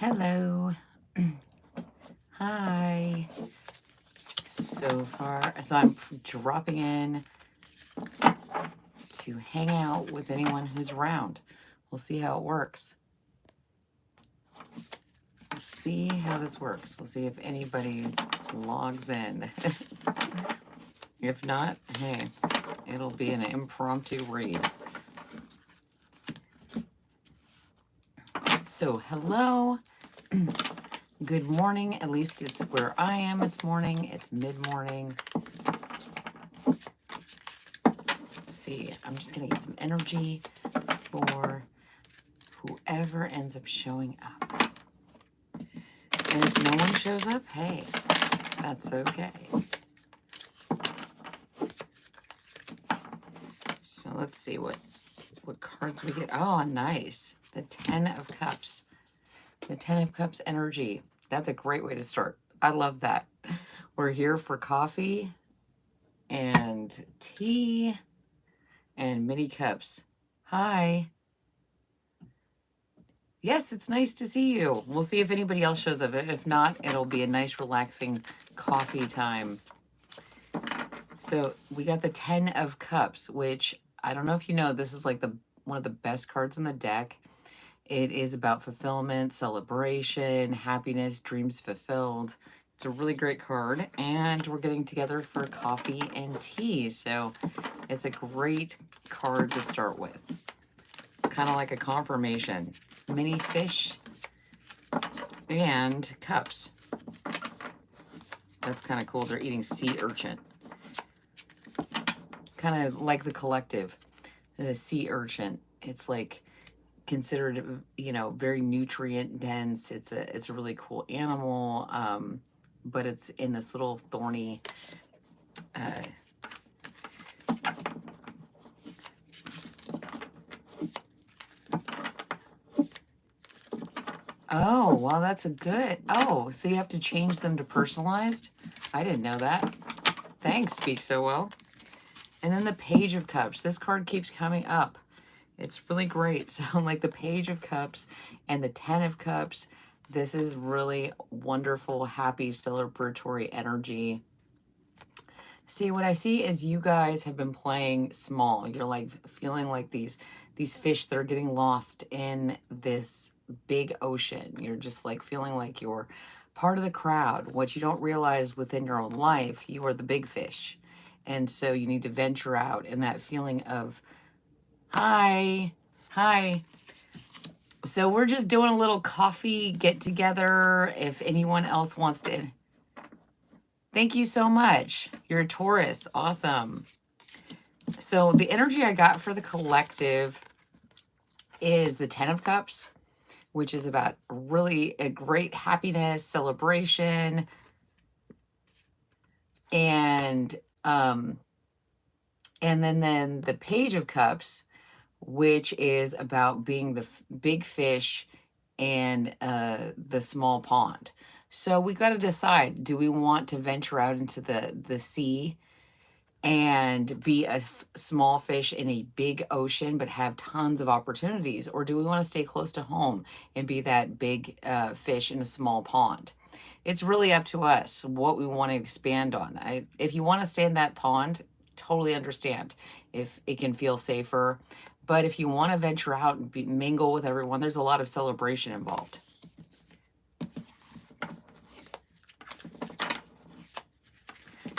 Hello. Hi. So I'm dropping in to hang out with anyone who's around. We'll see how it works. We'll see how this works. We'll see if anybody logs in. If not, hey, it'll be an impromptu read. So, hello. Good morning. At least it's where I am. It's morning. It's mid-morning. Let's see. I'm just going to get some energy for whoever ends up showing up. And if no one shows up, hey, that's okay. So let's see what cards we get. Oh, nice. The 10 of Cups. The 10 of Cups energy. That's a great way to start. I love that. We're here for coffee and tea and mini cups. Hi. Yes, it's nice to see you. We'll see if anybody else shows up. If not, it'll be a nice, relaxing coffee time. So we got the 10 of Cups, which I don't know if you know, this is like one of the best cards in the deck. It is about fulfillment, celebration, happiness, dreams fulfilled. It's a really great card, and we're getting together for coffee and tea, so it's a great card to start with. It's kind of like a confirmation. Mini fish and cups. That's kind of cool. They're eating sea urchin. Kind of like the collective, the sea urchin. It's like considered, very nutrient dense. It's a really cool animal, but it's in this little thorny oh, well, that's a good. Oh, so you have to change them to personalized? I didn't know that. Thanks, Speak So Well. And then the Page of Cups. This card keeps coming up. It's really great. So like the Page of Cups and the 10 of Cups, this is really wonderful, happy, celebratory energy. See, what I see is you guys have been playing small. You're like feeling like these fish that are getting lost in this big ocean. You're just like feeling like you're part of the crowd. What you don't realize within your own life, you are the big fish. And so you need to venture out, and that feeling of, hi. So we're just doing a little coffee get together. If anyone else wants to. Thank you so much. You're a Taurus. Awesome. So the energy I got for the collective is the 10 of Cups, which is about really a great happiness, celebration, and then the Page of Cups, which is about being the big fish and the small pond. So we got to decide, do we want to venture out into the sea and be a small fish in a big ocean but have tons of opportunities? Or do we want to stay close to home and be that big fish in a small pond? It's really up to us what we want to expand on. If you want to stay in that pond, totally understand if it can feel safer. But if you want to venture out and mingle with everyone, there's a lot of celebration involved.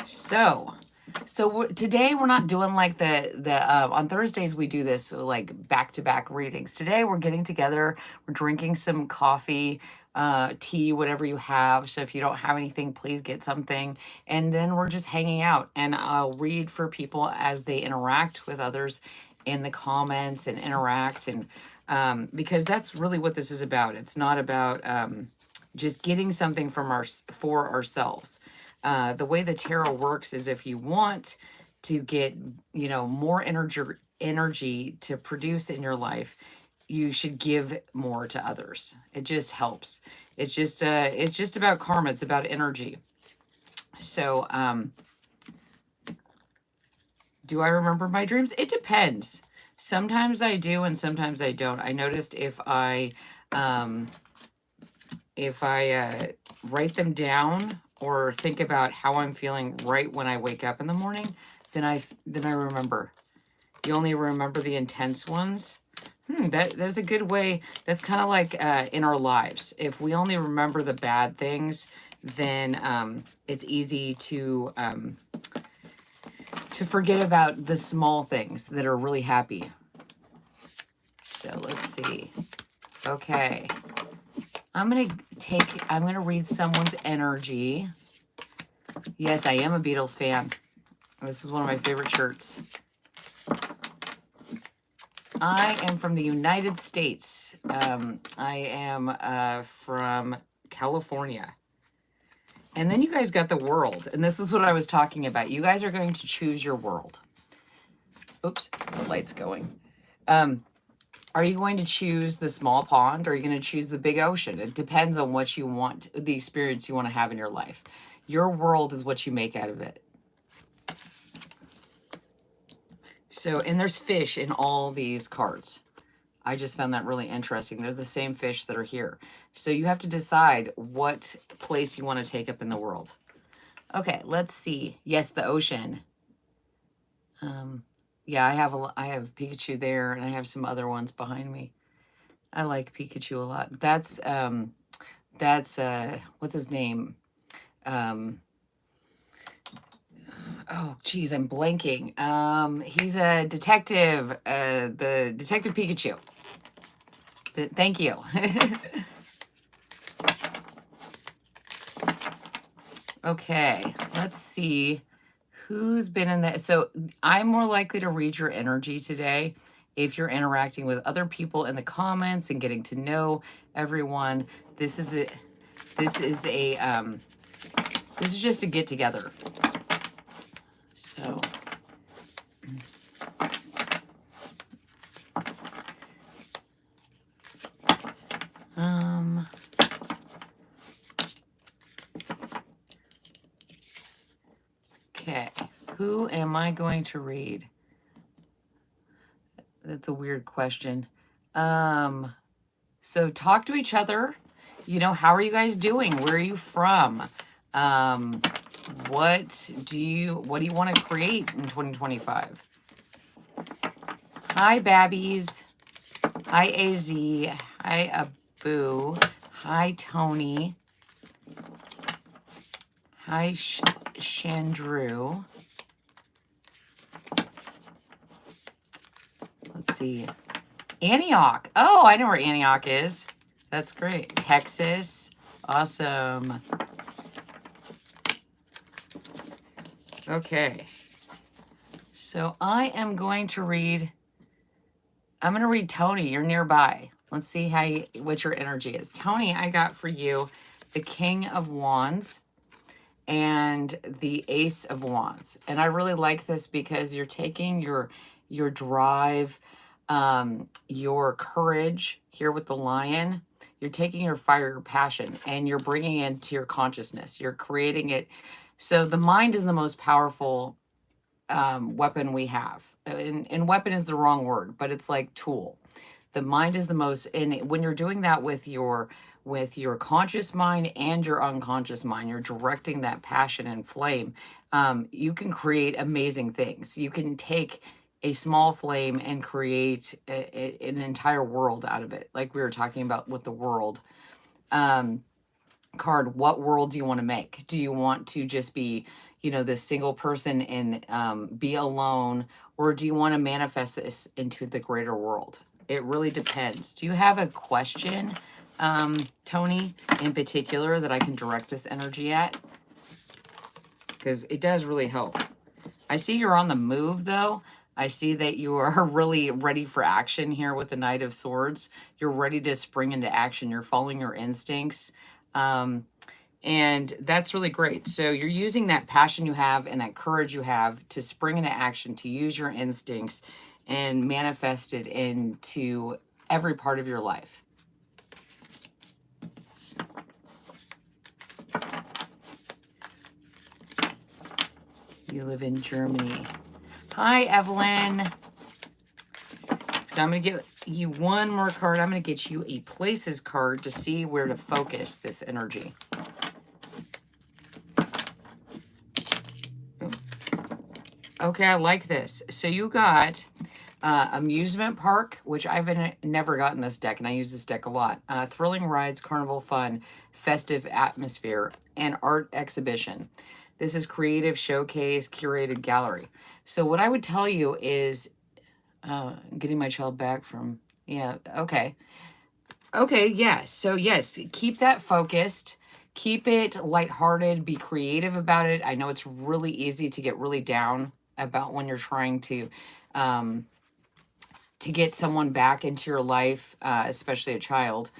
So today we're not doing like on Thursdays we do this like back-to-back readings. Today we're getting together, we're drinking some coffee, tea, whatever you have. So if you don't have anything, please get something. And then we're just hanging out, and I'll read for people as they interact with others in the comments and interact. And because that's really what this is about. It's not about just getting something for ourselves. The way the tarot works is if you want to get, more energy to produce in your life, you should give more to others. It just helps. It's just about karma. It's about energy. So, do I remember my dreams? It depends. Sometimes I do and sometimes I don't. I noticed if I if I write them down or think about how I'm feeling right when I wake up in the morning, then I remember. You only remember the intense ones. There's a good way. That's kind of like in our lives. If we only remember the bad things, then it's easy to forget about the small things that are really happy. So let's see. Okay. I'm going to read someone's energy. Yes, I am a Beatles fan. This is one of my favorite shirts. I am from the United States. I am from California. And then you guys got the world. And this is what I was talking about. You guys are going to choose your world. Oops, the light's going. Are you going to choose the small pond or are you going to choose the big ocean? It depends on what you want, the experience you want to have in your life. Your world is what you make out of it. So, and there's fish in all these cards. I just found that really interesting. They're the same fish that are here. So you have to decide what place you want to take up in the world. Okay, let's see. Yes, the ocean. Yeah, I have Pikachu there, and I have some other ones behind me. I like Pikachu a lot. That's what's his name? Oh, geez, I'm blanking. He's a detective, the Detective Pikachu. Thank you. Okay, let's see who's been in that. So I'm more likely to read your energy today if you're interacting with other people in the comments and getting to know everyone. This is just a get together. So okay, who am I going to read? That's a weird question. So talk to each other. You know, how are you guys doing? Where are you from? What do you want to create in 2025? Hi, Babbies. Hi, AZ. Hi, Abu. Hi, Tony. Hi, Chandru. Let's see. Antioch. Oh, I know where Antioch is. That's great. Texas. Awesome. Okay. So I am going to read. I'm going to read Tony. You're nearby. Let's see what your energy is. Tony, I got for you the King of Wands and the Ace of Wands. And I really like this because you're taking your drive, your courage here with the lion. You're taking your fire, your passion, and you're bringing it into your consciousness. You're creating it. So the mind is the most powerful weapon we have. And weapon is the wrong word, but it's like tool. The mind is the most, and when you're doing that with your conscious mind and your unconscious mind, you're directing that passion and flame. You can create amazing things. You can take a small flame and create an entire world out of it. Like we were talking about with the world card. What world do you want to make? Do you want to just be, this single person and be alone, or do you want to manifest this into the greater world? It really depends. Do you have a question, Tony, in particular that I can direct this energy at? Because it does really help. I see you're on the move, though. I see that you are really ready for action here with the Knight of Swords. You're ready to spring into action. You're following your instincts. And that's really great. So you're using that passion you have and that courage you have to spring into action, to use your instincts and manifest it into every part of your life. You live in Germany. Hi, Evelyn. So I'm going to you one more card. I'm going to get you a places card to see where to focus this energy. Okay, I like this. So you got amusement park, which I've never gotten this deck, and I use this deck a lot. Thrilling rides, carnival fun, festive atmosphere, and art exhibition. This is creative showcase, curated gallery. So what I would tell you is getting my child back from, yeah, okay. Okay, yeah. So yes, keep that focused. Keep it lighthearted. Be creative about it. I know it's really easy to get really down about when you're trying to get someone back into your life, especially a child.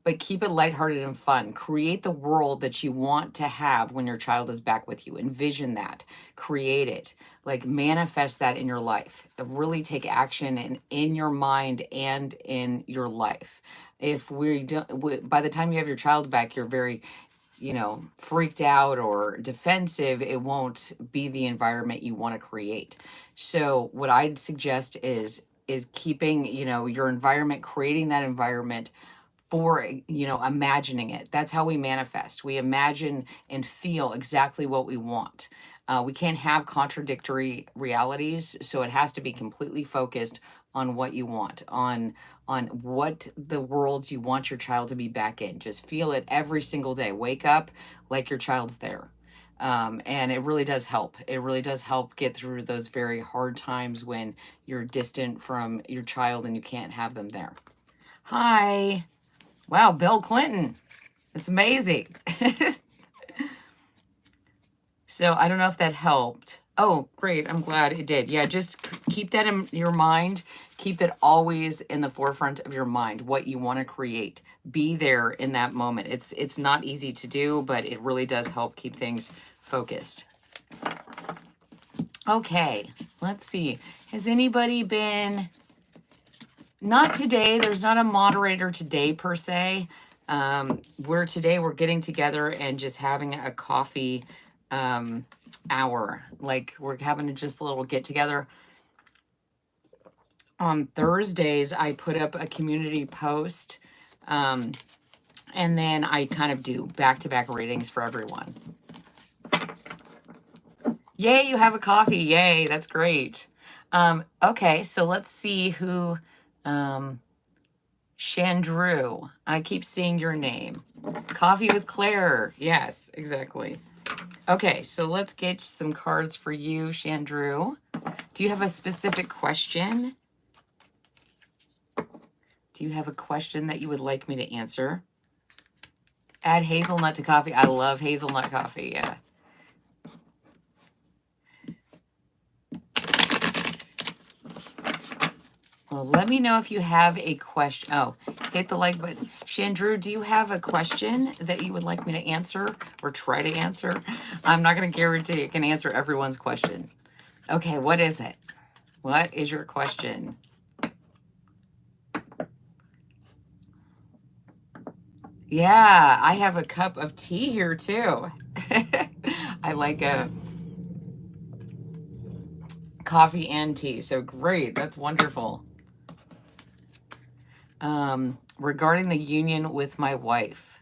But keep it lighthearted and fun. Create the world that you want to have when your child is back with you. Envision that. Create it. Like manifest that in your life. Really take action in your mind and in your life. If we don't, by the time you have your child back, you're very, freaked out or defensive, it won't be the environment you want to create. So what I'd suggest is keeping, your environment, creating that environment for, imagining it. That's how we manifest. We imagine and feel exactly what we want. We can't have contradictory realities, so it has to be completely focused on what you want, on what the world you want your child to be back in. Just feel it every single day. Wake up like your child's there. And it really does help. It really does help get through those very hard times when you're distant from your child and you can't have them there. Hi. Wow, Bill Clinton. It's amazing. So I don't know if that helped. Oh, great. I'm glad it did. Yeah, just keep that in your mind. Keep it always in the forefront of your mind, what you want to create. Be there in that moment. It's not easy to do, but it really does help keep things focused. Okay, let's see. Has anybody been... Not today. There's not a moderator today per se. We're getting together and just having a coffee hour. Like we're having just a little get together. On Thursdays, I put up a community post, and then I kind of do back-to-back readings for everyone. Yay, you have a coffee. Yay, that's great. Okay, so let's see who... Chandru, I keep seeing your name. Coffee with Claire. Yes, exactly. Okay, so let's get some cards for you, Chandru. Do you have a specific question? Do you have a question that you would like me to answer? Add hazelnut to coffee. I love hazelnut coffee, yeah. Well, let me know if you have a question. Oh, hit the like button. Chandru, do you have a question that you would like me to answer or try to answer? I'm not going to guarantee I can answer everyone's question. Okay, what is it? What is your question? Yeah, I have a cup of tea here too. I like a coffee and tea, so great. That's wonderful. Regarding the union with my wife.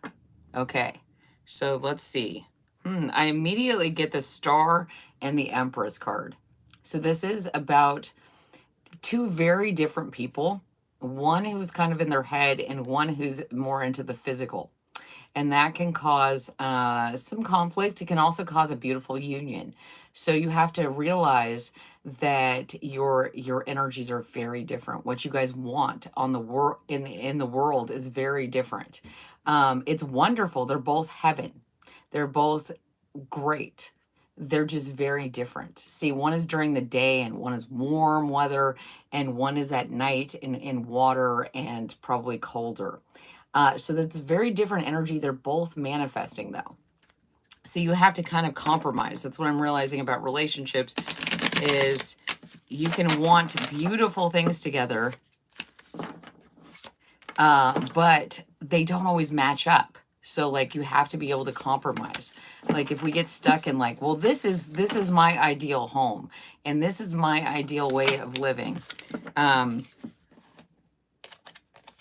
Okay, so let's see. I immediately get the Star and the Empress card. So this is about two very different people. One who's kind of in their head and one who's more into the physical. And that can cause some conflict. It can also cause a beautiful union. So you have to realize that your energies are very different. What you guys want on the in the world is very different. It's wonderful. They're both heaven. They're both great. They're just very different. See, one is during the day and one is warm weather, and one is at night in water and probably colder. So that's very different energy. They're both manifesting though. So you have to kind of compromise. That's what I'm realizing about relationships is you can want beautiful things together, but they don't always match up. So like you have to be able to compromise. Like if we get stuck in like, well, this is my ideal home and this is my ideal way of living.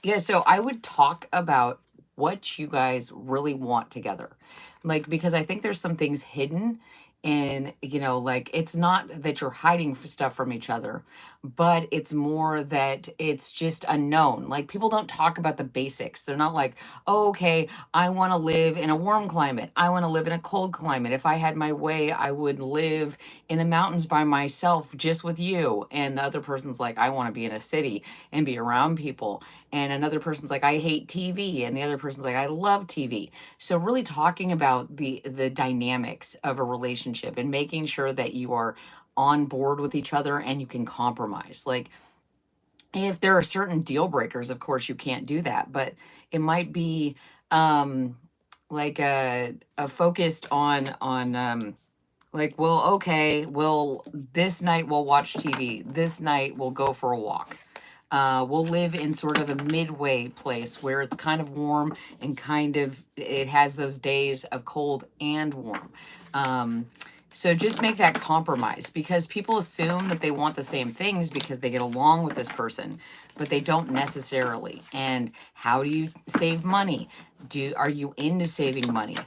Yeah, so I would talk about what you guys really want together. Like, because I think there's some things hidden and, like it's not that you're hiding stuff from each other, but it's more that it's just unknown. Like, people don't talk about the basics. They're not like, oh, okay, I want to live in a warm climate. I want to live in a cold climate. If I had my way, I would live in the mountains by myself just with you. And the other person's like, I want to be in a city and be around people. And another person's like, I hate TV, and the other person's like, I love TV. So really talking about the dynamics of a relationship and making sure that you are on board with each other and you can compromise. Like, if there are certain deal breakers, of course you can't do that, but it might be like a focused on like, well, okay, well, this night we'll watch TV. This night we'll go for a walk. We'll live in sort of a midway place where it's kind of warm and kind of, it has those days of cold and warm. So just make that compromise, because people assume that they want the same things because they get along with this person, but they don't necessarily. And how do you save money? Are you into saving money?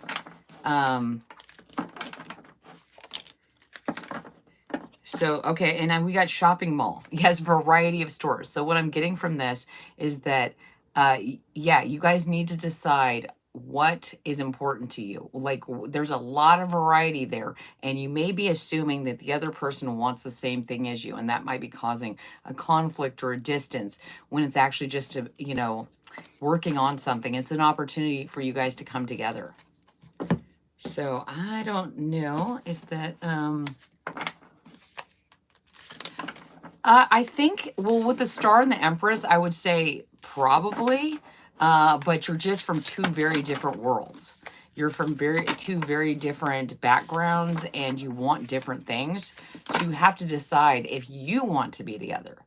So, okay, and then we got shopping mall. Yes, variety of stores. So what I'm getting from this is that, yeah, you guys need to decide what is important to you. Like, there's a lot of variety there, and you may be assuming that the other person wants the same thing as you, and that might be causing a conflict or a distance when it's actually just working on something. It's an opportunity for you guys to come together. So I don't know if that, I think, well, with the Star and the Empress, I would say probably, but you're just from two very different worlds. You're from two very different backgrounds, and you want different things. So you have to decide if you want to be together.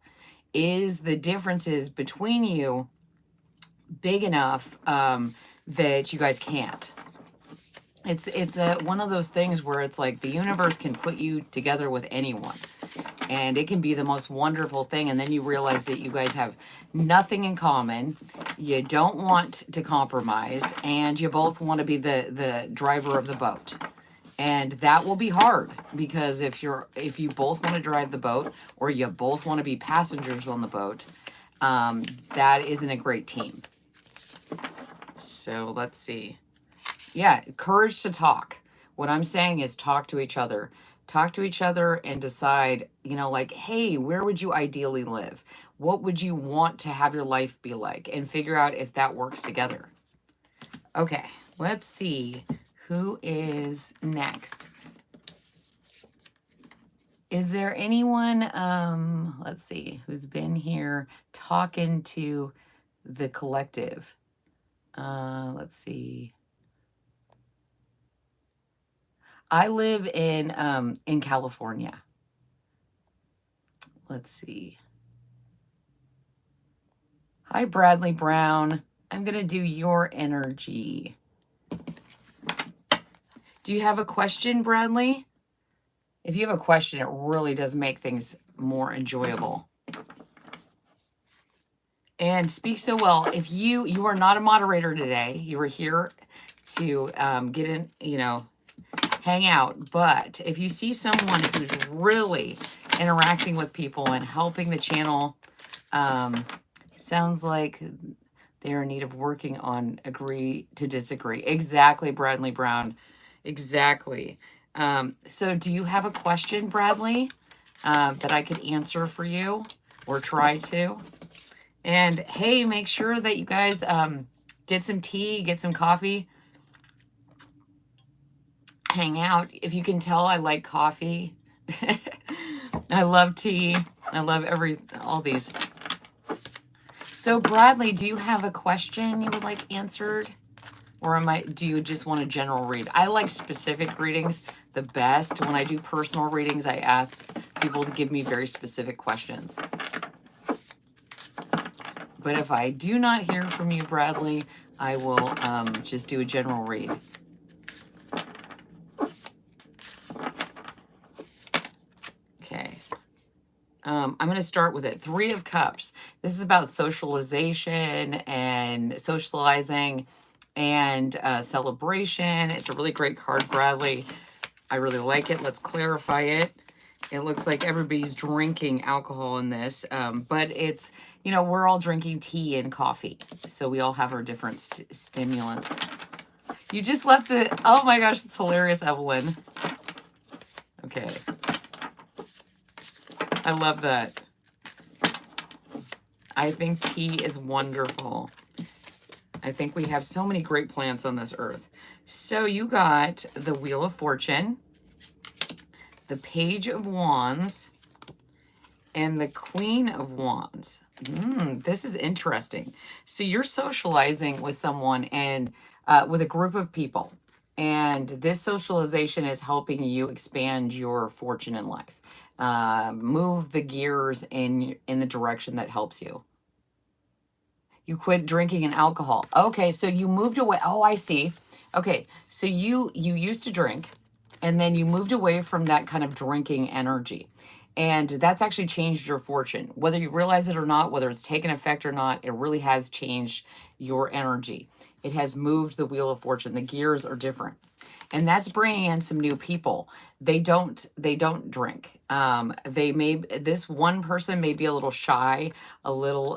Is the differences between you big enough that you guys can't? It's one of those things where it's like the universe can put you together with anyone. And it can be the most wonderful thing. And then you realize that you guys have nothing in common. You don't want to compromise. And you both want to be the driver of the boat. And that will be hard, because if you both want to drive the boat, or you both want to be passengers on the boat, that isn't a great team. So let's see. Yeah, courage to talk. What I'm saying is talk to each other. Talk to each other and decide, like, hey, where would you ideally live? What would you want to have your life be like? And figure out if that works together. Okay, let's see who is next. Is there anyone, let's see, who's been here talking to the collective? Let's see. I live in California. Let's see. Hi, Bradley Brown. I'm going to do your energy. Do you have a question, Bradley? If you have a question, it really does make things more enjoyable. And speak so well. If you are not a moderator today, you were here to get in, hang out. But if you see someone who's really interacting with people and helping the channel, sounds like they're in need of working on agree to disagree. Exactly, Bradley Brown. Exactly. So do you have a question, Bradley, that I could answer for you, or try to? And hey, make sure that you guys get some tea, get some coffee, hang out. If you can tell, I like coffee. I love tea. I love all these. So Bradley, do you have a question you would like answered? Or do you just want a general read? I like specific readings the best. When I do personal readings, I ask people to give me very specific questions. But if I do not hear from you, Bradley, I will just do a general read. Okay. I'm going to start with it. 3 of Cups. This is about socialization and socializing and celebration. It's a really great card, Bradley. I really like it. Let's clarify it. It looks like everybody's drinking alcohol in this, but it's, you know, we're all drinking tea and coffee. So we all have our different stimulants. You just left the, oh my gosh, it's hilarious, Evelyn. Okay. I love that. I think tea is wonderful. I think we have so many great plants on this earth. So you got the Wheel of Fortune, the Page of Wands, and the Queen of Wands. This is interesting. So you're socializing with someone and with a group of people. And this socialization is helping you expand your fortune in life. Move the gears in the direction that helps you. You quit drinking and alcohol. Okay, so you moved away. Oh, I see. Okay, so you used to drink, and then you moved away from that kind of drinking energy. And that's actually changed your fortune. Whether you realize it or not, whether it's taken effect or not, it really has changed your energy. It has moved the Wheel of Fortune. The gears are different. And that's bringing in some new people. They don't drink. This one person may be a little shy, a little,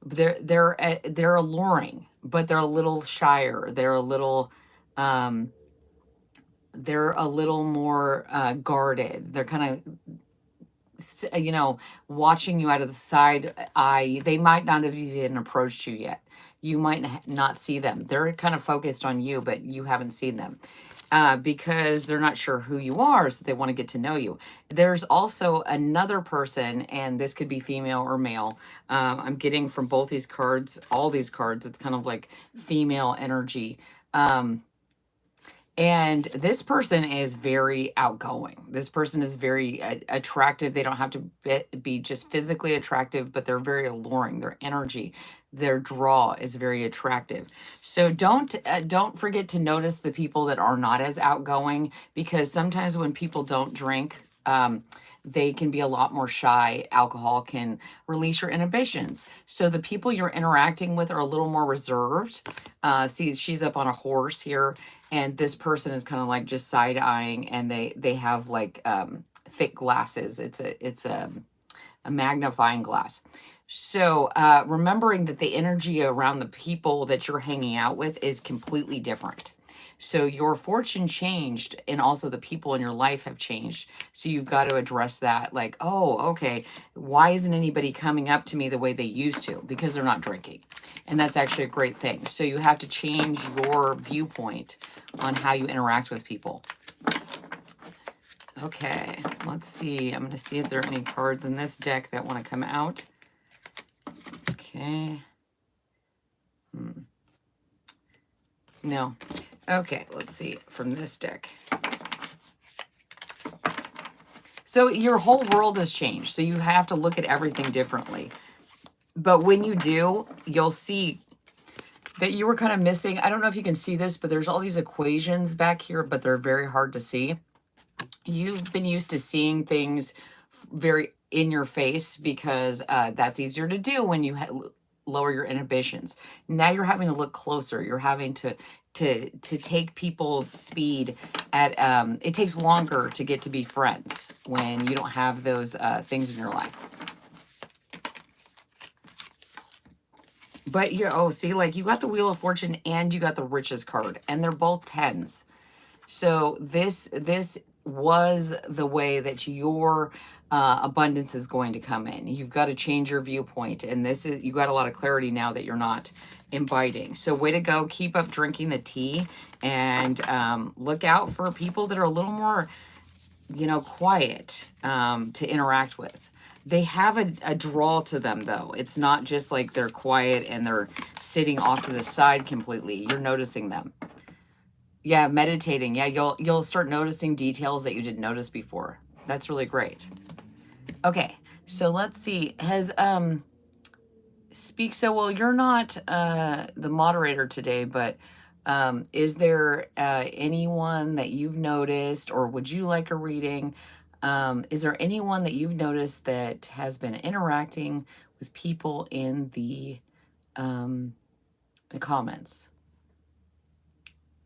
they're alluring, but they're a little shyer. They're a little more guarded. They're kind of, you know, watching you out of the side eye. They might not have even approached you yet. You might not see them. They're kind of focused on you, but you haven't seen them. Because they're not sure who you are, so they want to get to know you. There's also another person, and this could be female or male. I'm getting from both these cards, all these cards, it's kind of like female energy. And this person is very outgoing. This person is very attractive. They don't have to be just physically attractive, but they're very alluring. Their energy, their draw is very attractive. So don't forget to notice the people that are not as outgoing, because sometimes when people don't drink, they can be a lot more shy. Alcohol can release your inhibitions. So the people you're interacting with are a little more reserved. See, she's up on a horse here, and this person is kind of like just side-eyeing, and they have like thick glasses. It's a magnifying glass. So remembering that the energy around the people that you're hanging out with is completely different. So your fortune changed, and also the people in your life have changed. So you've got to address that. Like, oh, okay, why isn't anybody coming up to me the way they used to? Because they're not drinking. And that's actually a great thing. So you have to change your viewpoint on how you interact with people. Okay, let's see. I'm going to see if there are any cards in this deck that want to come out. Okay. No. Okay, let's see from this deck. So your whole world has changed. So you have to look at everything differently. But when you do, you'll see that you were kind of missing. I don't know if you can see this, but there's all these equations back here, but they're very hard to see. You've been used to seeing things very in your face because that's easier to do when you lower your inhibitions. Now you're having to look closer. You're having to take people's speed at, it takes longer to get to be friends when you don't have those things in your life. But you, oh, see, like you got the Wheel of Fortune and you got the Riches card, and they're both 10s. So this was the way that your abundance is going to come in. You've got to change your viewpoint, and this is, you got a lot of clarity now that you're not inviting. So way to go. Keep up drinking the tea, and look out for people that are a little more, you know, quiet to interact with. They have a draw to them, though. It's not just like they're quiet and they're sitting off to the side completely. You're noticing them. Yeah, meditating. Yeah, you'll start noticing details that you didn't notice before. That's really great. Okay, so let's see. Has speak so well. You're not the moderator today, but is there anyone that you've noticed, or would you like a reading? Is there anyone that you've noticed that has been interacting with people in the comments?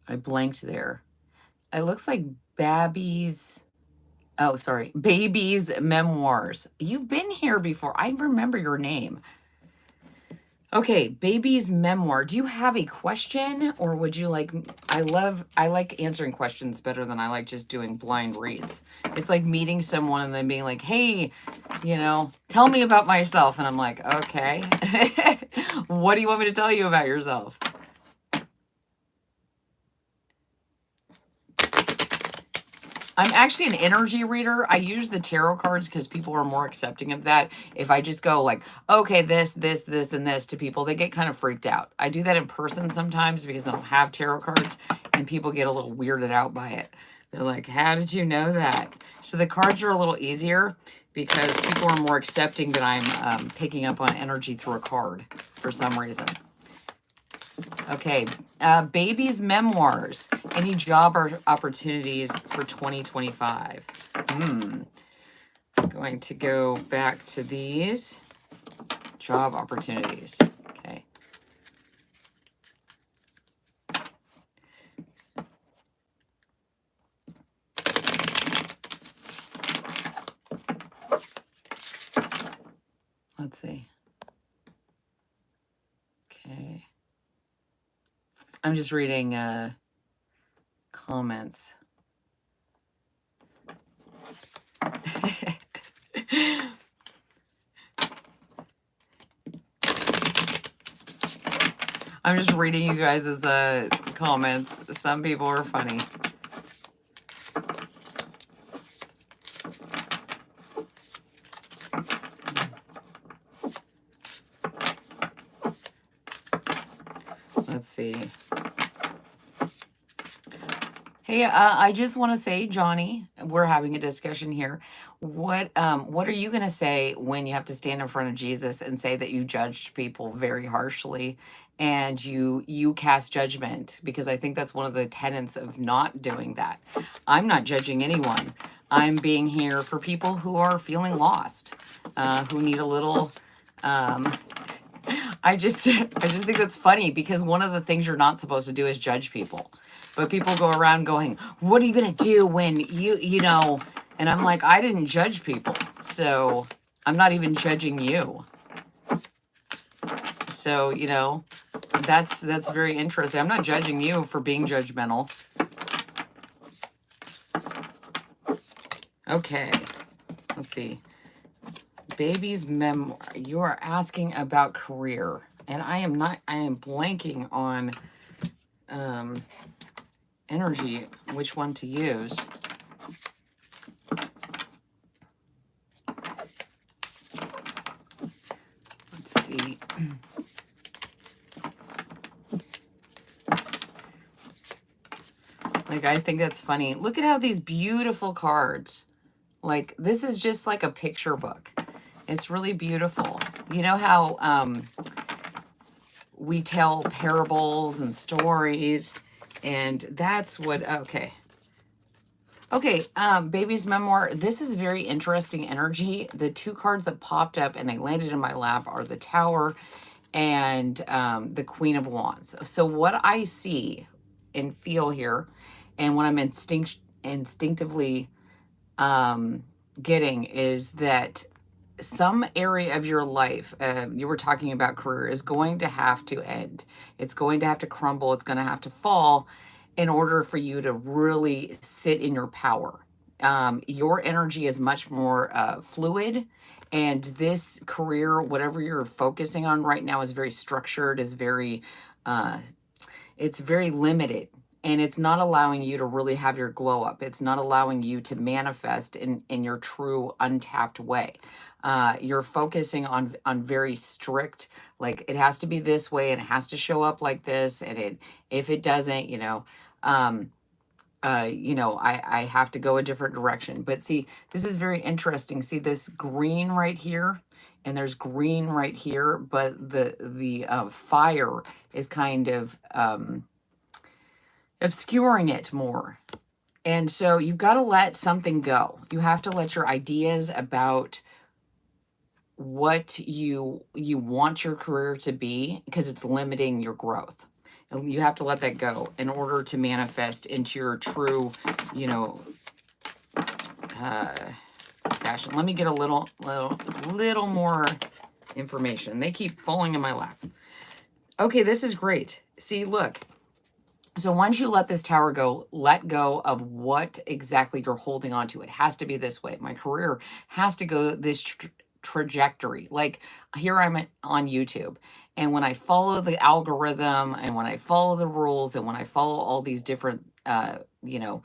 I blanked there. It looks like Babby's, oh, sorry, Baby's Memoirs. You've been here before. I remember your name. Okay, Baby's Memoir. Do you have a question, or would you like, I like answering questions better than I like just doing blind reads. It's like meeting someone and then being like, hey, you know, tell me about myself. And I'm like, okay, what do you want me to tell you about yourself? I'm actually an energy reader. I use the tarot cards because people are more accepting of that. If I just go like, okay, this, and this to people, they get kind of freaked out. I do that in person sometimes because I don't have tarot cards and people get a little weirded out by it. They're like, how did you know that? So the cards are a little easier because people are more accepting that I'm picking up on energy through a card for some reason. Okay, Baby's Memoirs. Any job or opportunities for 2025? I'm going to go back to these. Job opportunities. Okay. Let's see. Okay. I'm just reading comments. I'm just reading you guys' comments. Some people are funny. Let's see. Hey, I just want to say, Johnny, we're having a discussion here. What are you going to say when you have to stand in front of Jesus and say that you judged people very harshly and you cast judgment? Because I think that's one of the tenets of not doing that. I'm not judging anyone. I'm being here for people who are feeling lost, who need a little. I just think that's funny because one of the things you're not supposed to do is judge people. But people go around going, what are you going to do when you know, and I'm like, I didn't judge people. So I'm not even judging you. So, you know, that's very interesting. I'm not judging you for being judgmental. Okay. Let's see. Baby's Memoir. You are asking about career. And I am blanking on energy, which one to use. Let's see. Like, I think that's funny. Look at how these beautiful cards, like, this is just like a picture book. It's really beautiful. You know how we tell parables and stories, and that's what, okay. Okay, Baby's Memoir. This is very interesting energy. The two cards that popped up and they landed in my lap are the Tower and the Queen of Wands. So what I see and feel here, and what I'm instinctively getting is that some area of your life, you were talking about career, is going to have to end. It's going to have to crumble. It's going to have to fall in order for you to really sit in your power. Your energy is much more fluid, and this career, whatever you're focusing on right now, is very structured, is very, it's very limited. And it's not allowing you to really have your glow up. It's not allowing you to manifest in your true untapped way. You're focusing on very strict, like it has to be this way and it has to show up like this. And if it doesn't, you know, I have to go a different direction. But see, this is very interesting. See this green right here, and there's green right here, but the fire is kind of obscuring it more. And so you've got to let something go. You have to let your ideas about what you want your career to be, because it's limiting your growth. And you have to let that go in order to manifest into your true, you know, passion. Let me get a little more information. They keep falling in my lap. Okay, this is great. See, look. So once you let this tower go, let go of what exactly you're holding on to. It has to be this way. My career has to go this trajectory. Like here I'm on YouTube. And when I follow the algorithm and when I follow the rules and when I follow all these different, you know,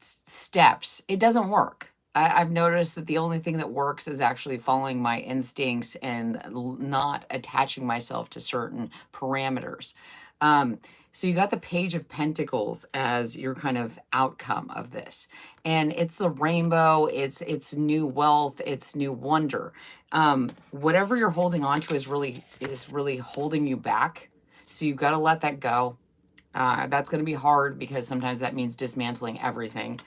steps, it doesn't work. I've noticed that the only thing that works is actually following my instincts and not attaching myself to certain parameters. So you got the Page of Pentacles as your kind of outcome of this, and it's the rainbow. It's new wealth. It's new wonder. Whatever you're holding on to is really holding you back. So you've got to let that go. That's going to be hard because sometimes that means dismantling everything.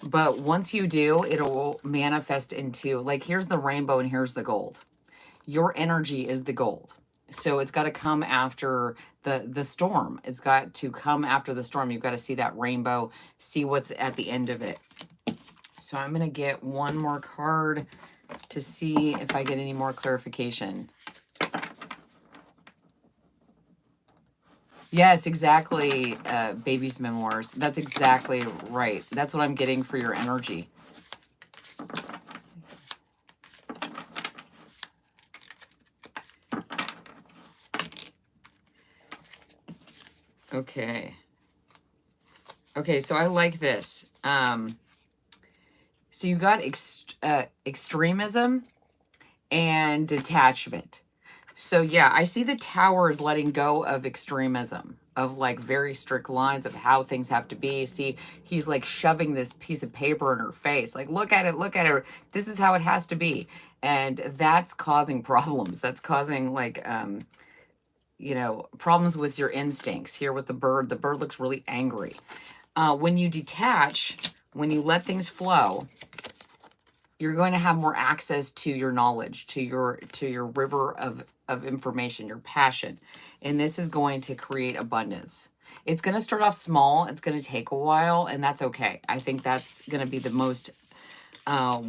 But once you do, it'll manifest into, like, here's the rainbow and here's the gold. Your energy is the gold. So it's got to come after the storm. It's got to come after the storm. You've got to see that rainbow, see what's at the end of it. So I'm going to get one more card to see if I get any more clarification. Yes, exactly, Baby's Memoirs. That's exactly right. That's what I'm getting for your energy. Okay. Okay, so I like this. So you got extremism and detachment. So yeah, I see the tower is letting go of extremism, of like very strict lines of how things have to be. See, he's like shoving this piece of paper in her face. Like, look at it. This is how it has to be. And that's causing problems. That's causing like, you know, problems with your instincts. Here with the bird looks really angry. When you detach, when you let things flow, you're going to have more access to your knowledge, to your river of information, your passion. And this is going to create abundance. It's going to start off small. It's going to take a while, and that's okay. I think that's going to be the most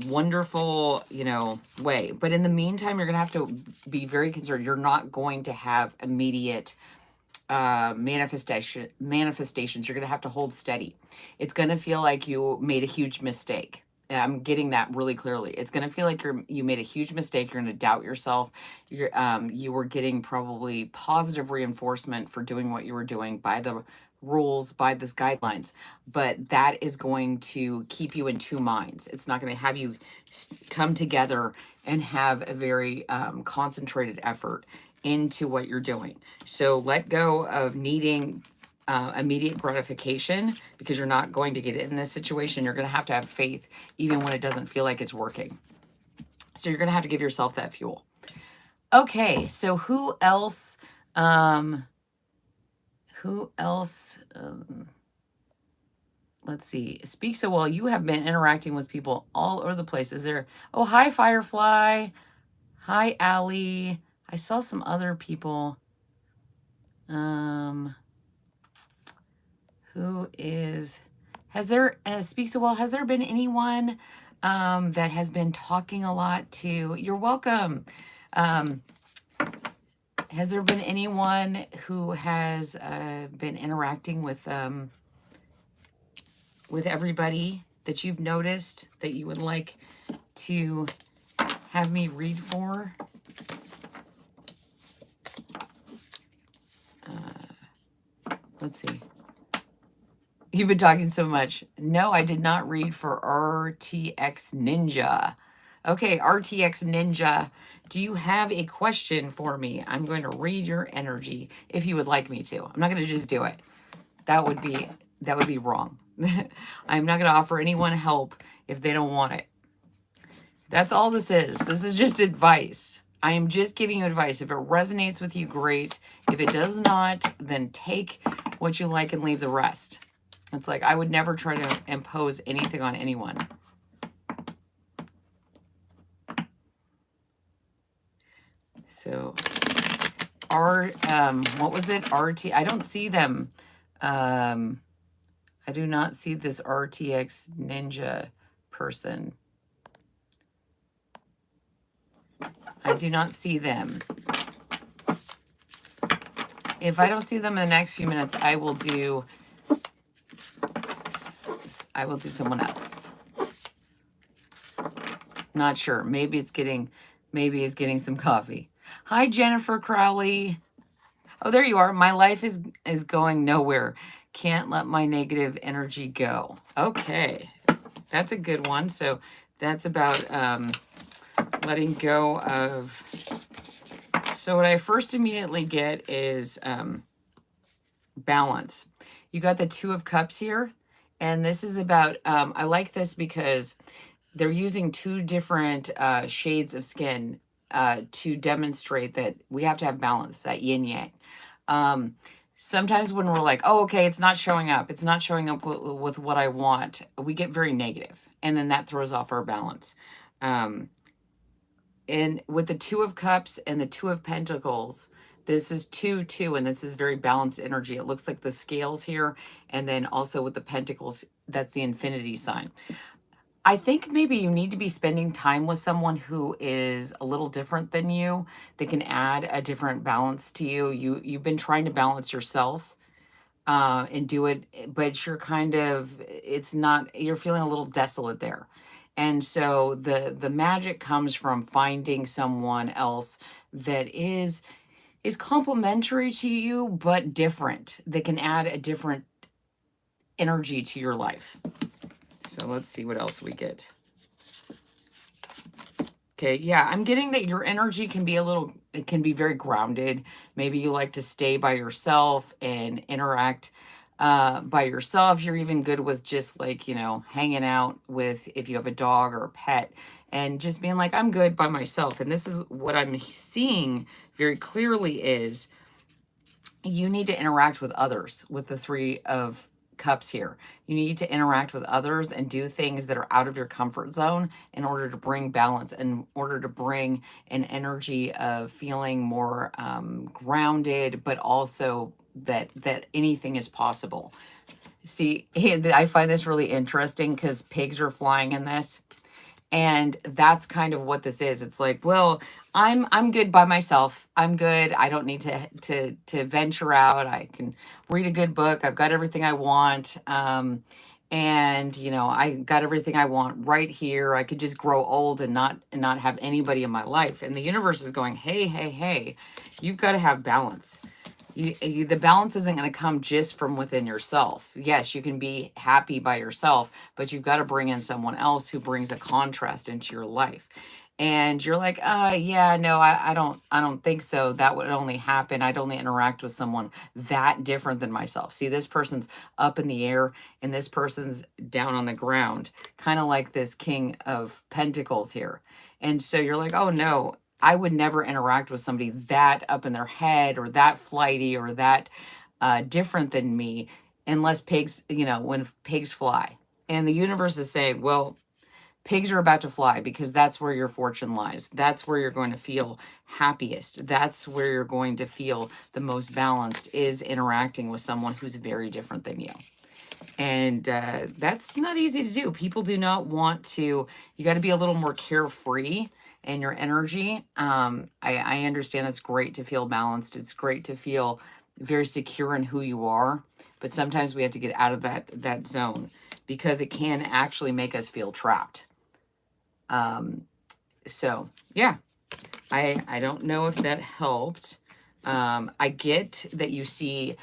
wonderful, you know, way. But in the meantime, you're going to have to be very concerned. You're not going to have immediate manifestations. You're going to have to hold steady. It's going to feel like you made a huge mistake. I'm getting that really clearly. It's going to feel like you made a huge mistake. You're going to doubt yourself. You were getting probably positive reinforcement for doing what you were doing by the rules, by this guidelines, but that is going to keep you in two minds. It's not going to have you come together and have a very concentrated effort into what you're doing. So let go of needing immediate gratification, because you're not going to get it in this situation. You're going to have faith even when it doesn't feel like it's working. So you're going to have to give yourself that fuel. Okay, so who else? Let's see. Speak so well. You have been interacting with people all over the place. Is there? Oh, hi, Firefly. Hi, Allie. I saw some other people. Who is, has there, Speak so well, has there been anyone that has been talking a lot to, you're welcome. Has there been anyone who has been interacting with everybody that you've noticed that you would like to have me read for? Let's see. You've been talking so much. No, I did not read for RTX Ninja. Okay, RTX Ninja, do you have a question for me? I'm going to read your energy if you would like me to. I'm not going to just do it. That would be wrong. I'm not going to offer anyone help if they don't want it. That's all this is. This is just advice. I am just giving you advice. If it resonates with you, great. If it does not, then take what you like and leave the rest. It's like, I would never try to impose anything on anyone. So, what was it? RT, I don't see them. I do not see this RTX Ninja person. I do not see them. If I don't see them in the next few minutes, I will do someone else. Not sure. Maybe it's getting some coffee. Hi, Jennifer Crowley. Oh, there you are. My life is going nowhere. Can't let my negative energy go. Okay. That's a good one. So that's about letting go of. So what I first immediately get is balance. You got the Two of Cups here. And this is about, I like this because they're using two different shades of skin to demonstrate that we have to have balance, that yin yang. Sometimes when we're like, oh, okay, it's not showing up. It's not showing up with what I want. We get very negative, and then that throws off our balance. And with the Two of Cups and the Two of Pentacles, this is 2-2, and this is very balanced energy. It looks like the scales here, and then also with the Pentacles, that's the infinity sign. I think maybe you need to be spending time with someone who is a little different than you, that can add a different balance to you. You've been trying to balance yourself and do it, but you're kind of, it's not, you're feeling a little desolate there. And so the magic comes from finding someone else that is complementary to you, but different, that can add a different energy to your life. So let's see what else we get. Okay, yeah, I'm getting that your energy can be it can be very grounded. Maybe you like to stay by yourself and interact by yourself. You're even good with just like, hanging out with, if you have a dog or a pet, and just being like, I'm good by myself. And this is what I'm seeing very clearly is you need to interact with others with the Three of Cups here. You need to interact with others and do things that are out of your comfort zone in order to bring balance, in order to bring an energy of feeling more grounded, but also that anything is possible. See, I find this really interesting because pigs are flying in this. And that's kind of what this is. It's like, well, I'm good by myself. I'm good. I don't need to venture out. I can read a good book. I've got everything I want. And I got everything I want right here. I could just grow old and not have anybody in my life. And the universe is going, hey, you've got to have balance. The balance isn't going to come just from within yourself. Yes, you can be happy by yourself, but you've got to bring in someone else who brings a contrast into your life. And you're like, yeah, no, I don't think so. That would only happen. I'd only interact with someone that different than myself. See, this person's up in the air and this person's down on the ground, kind of like this King of Pentacles here. And so you're like, oh no, I would never interact with somebody that up in their head or that flighty or that different than me, unless pigs, when pigs fly. And the universe is saying, well, pigs are about to fly because that's where your fortune lies. That's where you're going to feel happiest. That's where you're going to feel the most balanced, is interacting with someone who's very different than you. And that's not easy to do. People do not want to, you got to be a little more carefree in your energy. I understand it's great to feel balanced. It's great to feel very secure in who you are. But sometimes we have to get out of that zone because it can actually make us feel trapped. So, yeah, I don't know if that helped. I get that you see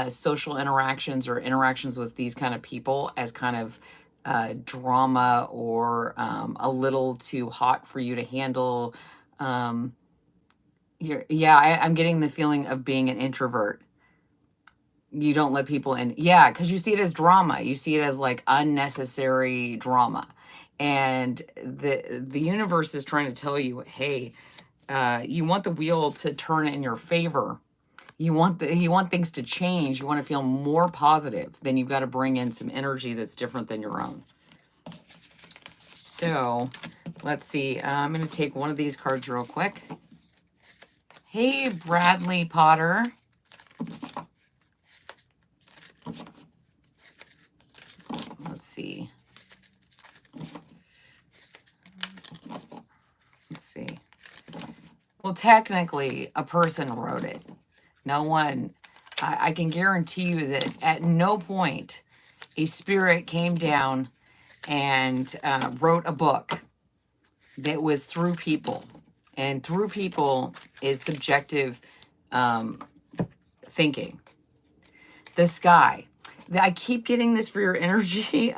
social interactions or interactions with these kind of people as kind of drama or a little too hot for you to handle. I'm getting the feeling of being an introvert. You don't let people in. Yeah, because you see it as drama. You see it as like unnecessary drama. And the universe is trying to tell you, hey, you want the wheel to turn in your favor. You want things to change. You want to feel more positive. Then you've got to bring in some energy that's different than your own. So let's see. I'm going to take one of these cards real quick. Hey, Bradley Potter. Let's see. Let's see. Well, technically, a person wrote it. No one, I can guarantee you that at no point a spirit came down and wrote a book that was through people. And through people is subjective thinking. The sky. I keep getting this for your energy.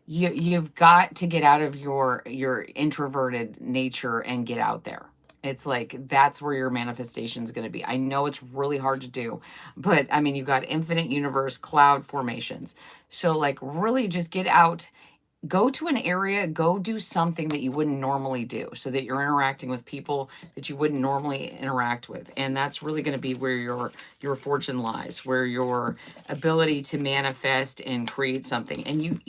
You've got to get out of your introverted nature and get out there. It's like, that's where your manifestation is going to be. I know it's really hard to do, but I mean, you've got infinite universe, cloud formations. So like really just get out, go to an area, go do something that you wouldn't normally do so that you're interacting with people that you wouldn't normally interact with. And that's really going to be where your fortune lies, where your ability to manifest and create something. And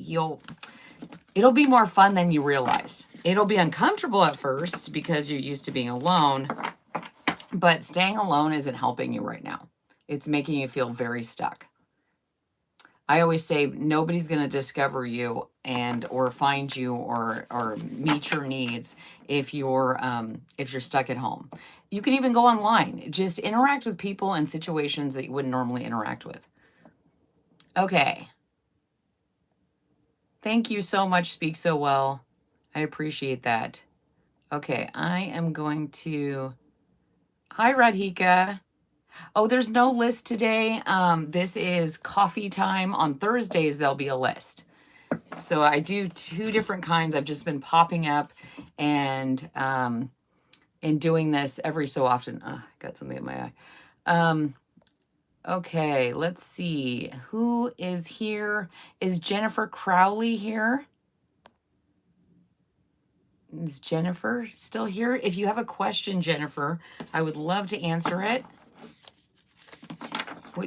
it'll be more fun than you realize. It'll be uncomfortable at first because you're used to being alone, but staying alone isn't helping you right now. It's making you feel very stuck. I always say nobody's going to discover you or find you or meet your needs if you're stuck at home. You can even go online. Just interact with people and situations that you wouldn't normally interact with. Okay. Thank you so much, Speak So Well. I appreciate that. Okay, I am going to... Hi, Radhika. Oh, there's no list today. This is coffee time. On Thursdays, there'll be a list. So I do 2 different kinds. I've just been popping up and doing this every so often. Oh, got something in my eye. Okay, let's see. Who is here? Is Jennifer Crowley here? Is Jennifer still here? If you have a question, Jennifer, I would love to answer it.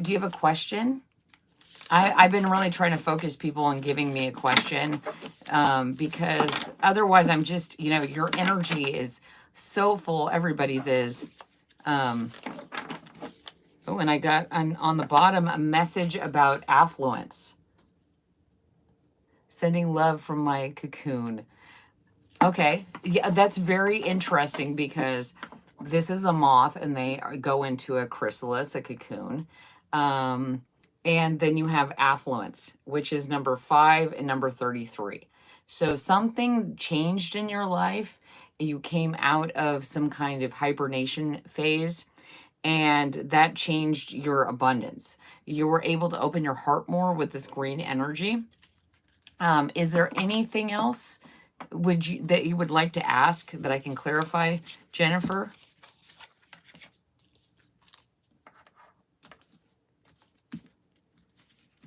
Do you have a question? I've been really trying to focus people on giving me a question because otherwise I'm just, your energy is so full. Everybody's is. Oh, and I got on the bottom a message about affluence. Sending love from my cocoon. Okay, yeah, that's very interesting because this is a moth and they go into a chrysalis, a cocoon. And then you have affluence, which is number 5 and number 33. So something changed in your life. You came out of some kind of hibernation phase and that changed your abundance. You were able to open your heart more with this green energy. Is there anything else that you would like to ask that I can clarify, Jennifer?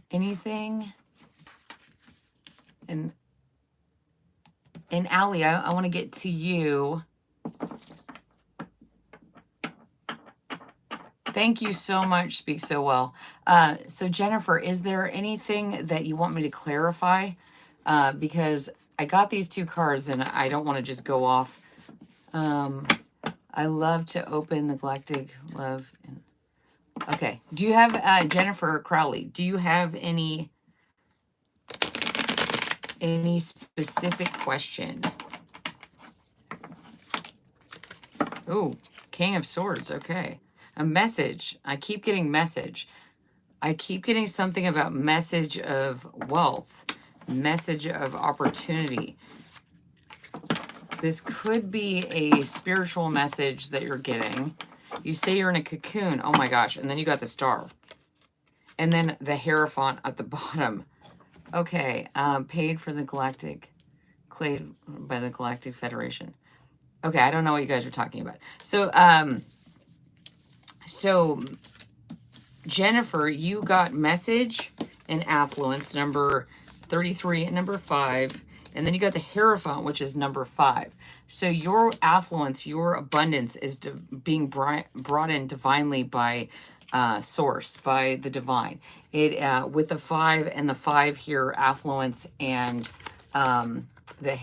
Anything? And Alia, I want to get to you. Thank you so much. Speak So Well. So Jennifer, is there anything that you want me to clarify? Because I got these 2 cards and I don't want to just go off. I love to open the galactic love. Okay. Do you have, Jennifer Crowley, do you have any specific question? Oh, King of Swords. Okay. A message. I keep getting message. I keep getting something about message of wealth, message of opportunity. This could be a spiritual message that you're getting. You say you're in a cocoon. Oh my gosh. And then you got the star. And then the Hierophant at the bottom. Okay. Paid for the galactic, claimed by the Galactic Federation. Okay. I don't know what you guys are talking about. So Jennifer, you got message and affluence, number 33 and number 5. And then you got the Hierophant, which is number 5. So your affluence, your abundance is being brought in divinely by source, by the divine. It with the 5 and the 5 here, affluence and the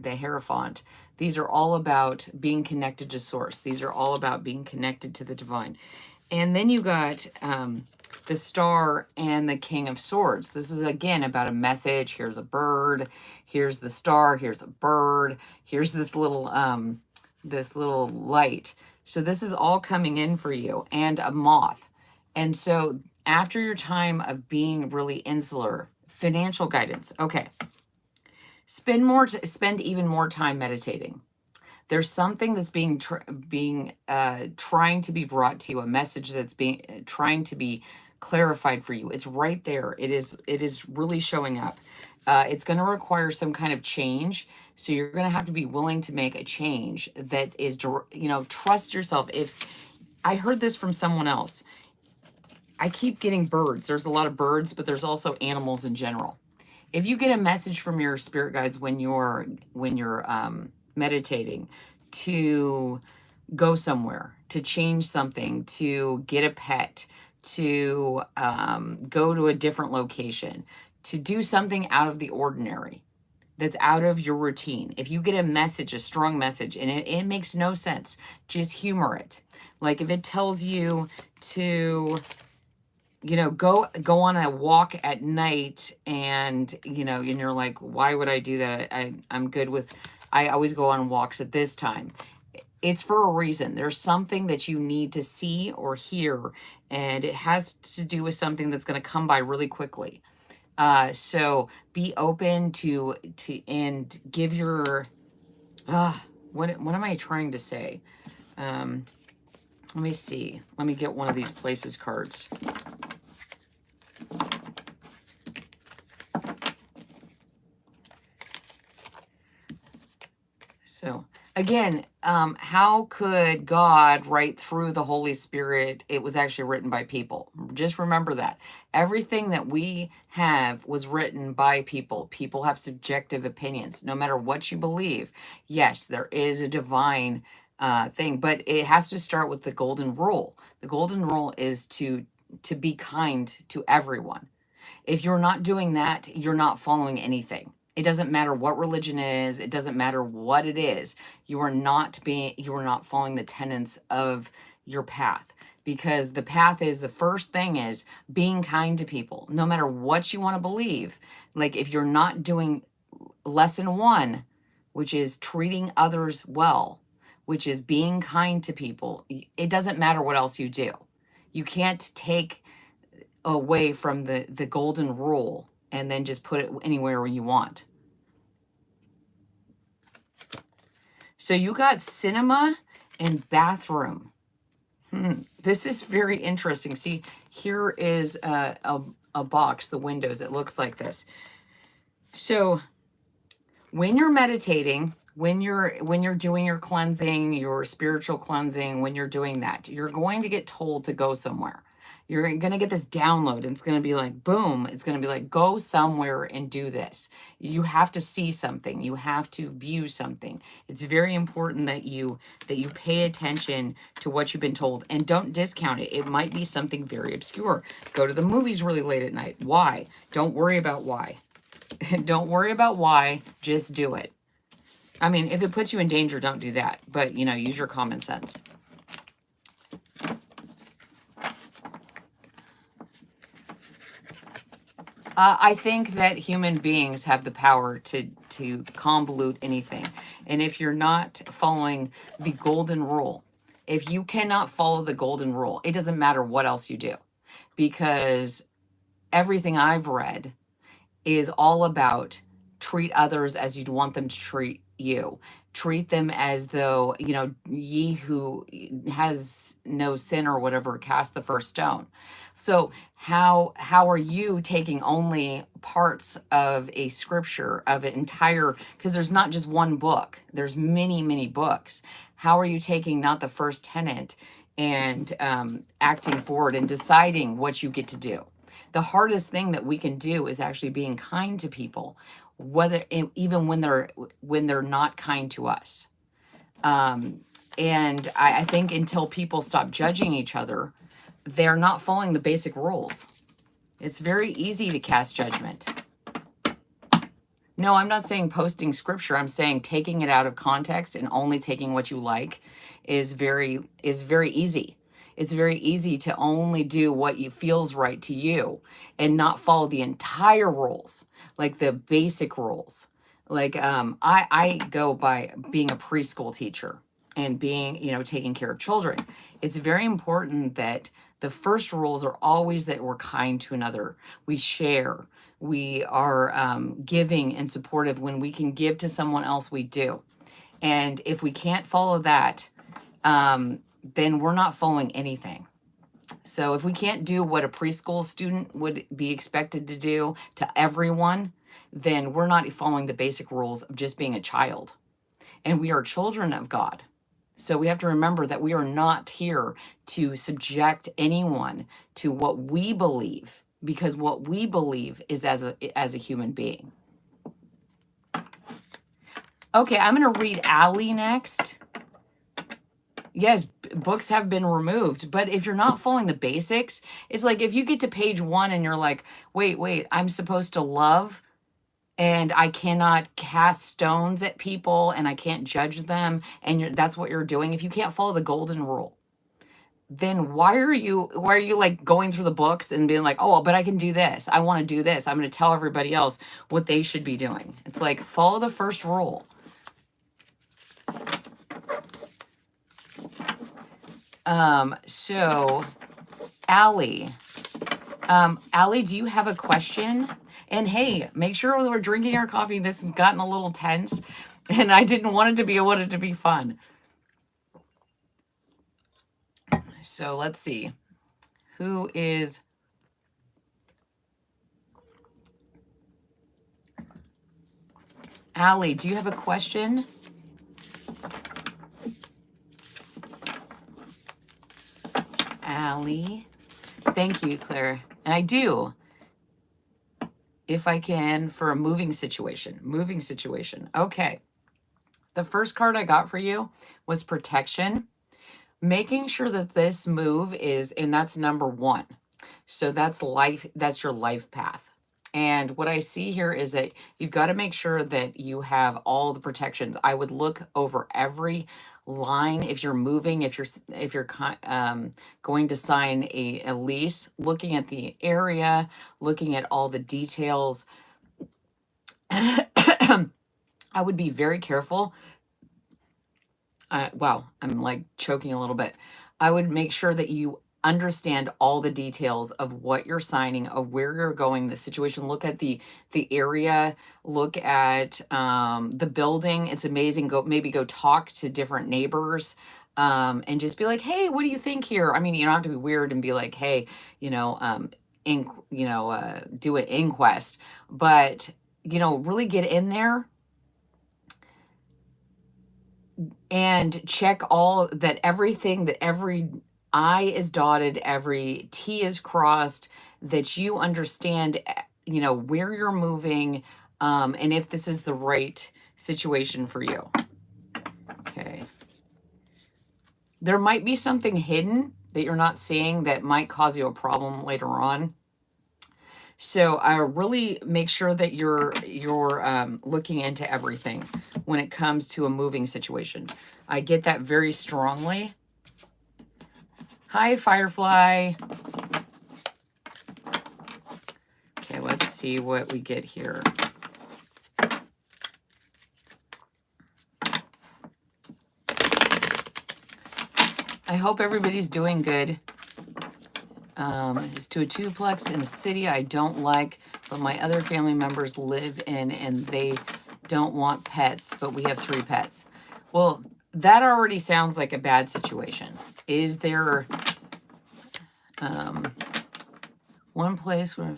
Hierophant. These are all about being connected to source. These are all about being connected to the divine. And then you got the Star and the King of Swords. This is again about a message. Here's a bird. Here's the star. Here's a bird. Here's this little light. So this is all coming in for you, and a moth. And so after your time of being really insular, financial guidance. Okay. Spend even more time meditating. There's something that's trying to be brought to you, a message that's trying to be clarified for you. It's right there. It is really showing up. It's going to require some kind of change. So you're going to have to be willing to make a change that is, trust yourself. If I heard this from someone else, I keep getting birds. There's a lot of birds, but there's also animals in general. If you get a message from your spirit guides when you're meditating, to go somewhere, to change something, to get a pet, to go to a different location, to do something out of the ordinary, that's out of your routine. If you get a message, a strong message, and it makes no sense, just humor it. Like if it tells you to, go on a walk at night, and and you're like, why would I do that? I'm good with, I always go on walks at this time. It's for a reason. There's something that you need to see or hear, and it has to do with something that's going to come by really quickly. So be open to and give your, what am I trying to say? Let me see. Let me get one of these places cards. So again, how could God write through the Holy Spirit? It was actually written by people. Just remember that. Everything that we have was written by people. People have subjective opinions, no matter what you believe. Yes, there is a divine thing, but it has to start with the golden rule. The golden rule is to be kind to everyone. If you're not doing that, you're not following anything. It doesn't matter what religion it is. It doesn't matter what it is. You are not following the tenets of your path, because the path is, the first thing is being kind to people, no matter what you want to believe. Like if you're not doing lesson 1, which is treating others well, which is being kind to people, it doesn't matter what else you do. You can't take away from the golden rule and then just put it anywhere you want. So you got cinema and bathroom. This is very interesting. See, here is a box, the windows. It looks like this. So when you're meditating, when you're doing your cleansing, your spiritual cleansing, when you're doing that, you're going to get told to go somewhere. You're going to get this download, and it's going to be like, boom. It's going to be like, go somewhere and do this. You have to see something. You have to view something. It's very important that you pay attention to what you've been told, and don't discount it. It might be something very obscure. Go to the movies really late at night. Why? Don't worry about why. Don't worry about why. Just do it. I mean, if it puts you in danger, don't do that. But, use your common sense. I think that human beings have the power to convolute anything. And if you're not following the golden rule, if you cannot follow the golden rule, it doesn't matter what else you do. Because everything I've read is all about treat others as you'd want them to treat you. Treat them as though, ye who has no sin or whatever, cast the first stone. So how are you taking only parts of a scripture, of an entire, because there's not just one book, there's many, many books. How are you taking not the first tenet and acting forward and deciding what you get to do? The hardest thing that we can do is actually being kind to people, even when they're not kind to us. And I think until people stop judging each other, they're not following the basic rules. It's very easy to cast judgment. No, I'm not saying posting scripture. I'm saying taking it out of context and only taking what you like is very easy. It's very easy to only do what you feels right to you and not follow the entire rules, like the basic rules. Like I go by being a preschool teacher and being, you know, taking care of children. It's very important that the first rules are always that we're kind to another. We share. We are giving and supportive. When we can give to someone else, we do. And if we can't follow that, then we're not following anything. So if we can't do what a preschool student would be expected to do to everyone, then we're not following the basic rules of just being a child. And we are children of God. So we have to remember that we are not here to subject anyone to what we believe, because what we believe is as a human being. Okay, I'm going to read Allie next. Yes, books have been removed, but if you're not following the basics, it's like if you get to page 1 and you're like, wait, I'm supposed to love and I cannot cast stones at people and I can't judge them, and that's what you're doing. If you can't follow the golden rule, then why are you like going through the books and being like, oh, but I can do this. I want to do this. I'm going to tell everybody else what they should be doing. It's like, follow the first rule. So Allie, do you have a question? And hey, make sure we're drinking our coffee. This has gotten a little tense and I didn't want it to be, I wanted it to be fun. So let's see. Who is Allie? Do you have a question? Allie. Thank you, Claire. And I do, if I can, for a moving situation. Moving situation. Okay. The first card I got for you was protection. Making sure that this move is, and that's number 1. So that's life, that's your life path. And what I see here is that you've got to make sure that you have all the protections. I would look over every line if you're moving, if you're going to sign a lease, looking at the area, looking at all the details. I would be very careful. Wow, I'm like choking a little bit. I would make sure that you understand all the details of what you're signing, of where you're going, the situation. Look at the area, look at the building. It's amazing. Maybe go talk to different neighbors and just be like, hey, what do you think here? I mean, you don't have to be weird and be like, hey, you know, do an inquest, but, you know, really get in there and check all that, everything, that every I is dotted, every T is crossed, that you understand, you know, where you're moving, and if this is the right situation for you. Okay. There might be something hidden that you're not seeing that might cause you a problem later on. So I really make sure that you're looking into everything when it comes to a moving situation. I get that very strongly. Hi, Firefly. Okay, let's see what we get here. I hope everybody's doing good. It's to a duplex in a city I don't like, but my other family members live in, and they don't want pets, but we have 3 pets. Well, that already sounds like a bad situation. Is there one place where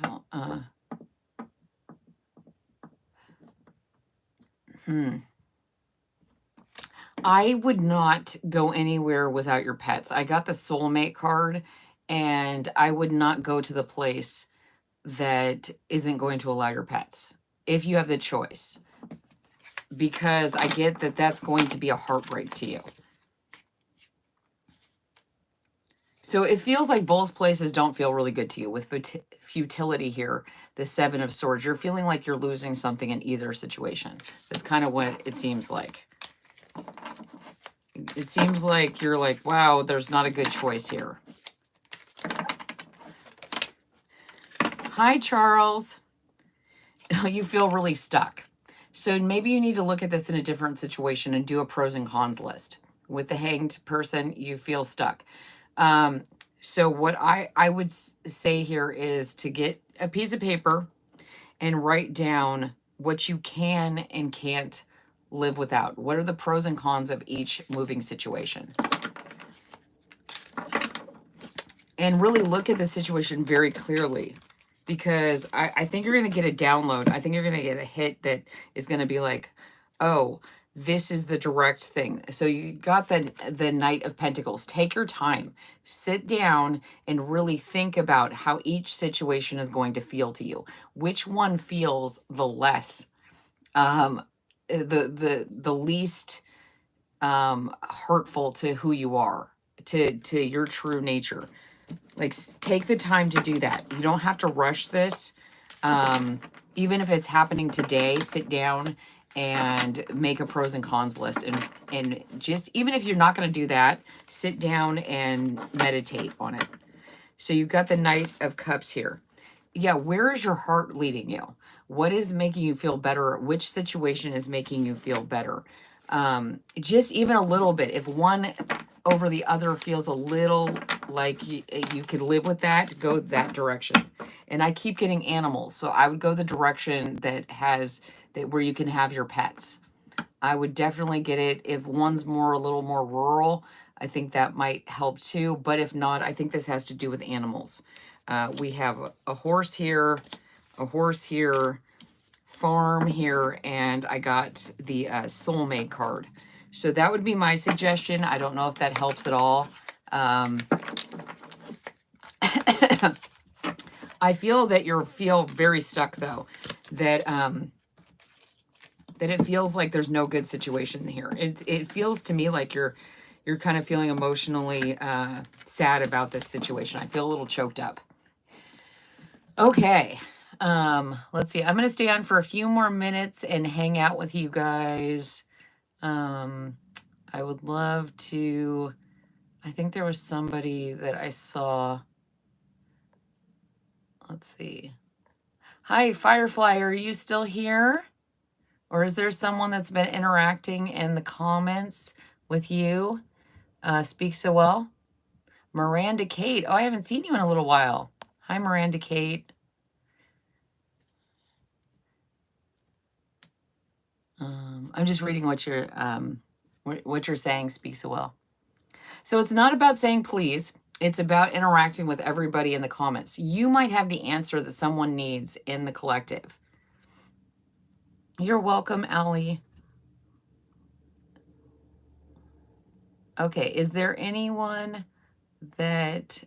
I would not go anywhere without your pets. I got the soulmate card, and I would not go to the place that isn't going to allow your pets if you have the choice, because I get that that's going to be a heartbreak to you. So it feels like both places don't feel really good to you. With futility here, the Seven of Swords, you're feeling like you're losing something in either situation. That's kind of what it seems like. It seems like you're like, wow, there's not a good choice here. Hi, Charles. You feel really stuck. So maybe you need to look at this in a different situation and do a pros and cons list. With the hanged person, you feel stuck. So what I would say here is to get a piece of paper and write down what you can and can't live without. What are the pros and cons of each moving situation? And really look at the situation very clearly, because I think you're going to get a download. I think you're going to get a hit that is going to be like, oh, this is the direct thing. So you got the Knight of Pentacles. Take your time, sit down and really think about how each situation is going to feel to you. Which one feels the less, the least hurtful to who you are, to your true nature. Like, take the time to do that. You don't have to rush this. Even if it's happening today, sit down and make a pros and cons list. And just, even if you're not going to do that, sit down and meditate on it. So you've got the Knight of Cups here. Yeah, where is your heart leading you? What is making you feel better? Which situation is making you feel better? Just even a little bit. If one over the other feels a little like you could live with that, go that direction. And I keep getting animals, so I would go the direction that has that where you can have your pets. I would definitely get it. If one's a little more rural, I think that might help too. But if not, I think this has to do with animals. We have a horse here, farm here, and I got the soulmate card. So that would be my suggestion. I don't know if that helps at all. I feel that you feel very stuck though, that that it feels like there's no good situation here. It feels to me like you're kind of feeling emotionally sad about this situation. I feel a little choked up. Okay. Let's see. I'm going to stay on for a few more minutes and hang out with you guys. I would love to, I think there was somebody that I saw. Let's see. Hi, Firefly. Are you still here? Or is there someone that's been interacting in the comments with you? Speak so well. Miranda Kate. Oh, I haven't seen you in a little while. Hi, Miranda Kate. I'm just reading what you're saying. Speak so well. So it's not about saying please. It's about interacting with everybody in the comments. You might have the answer that someone needs in the collective. You're welcome, Allie. Okay, is there anyone that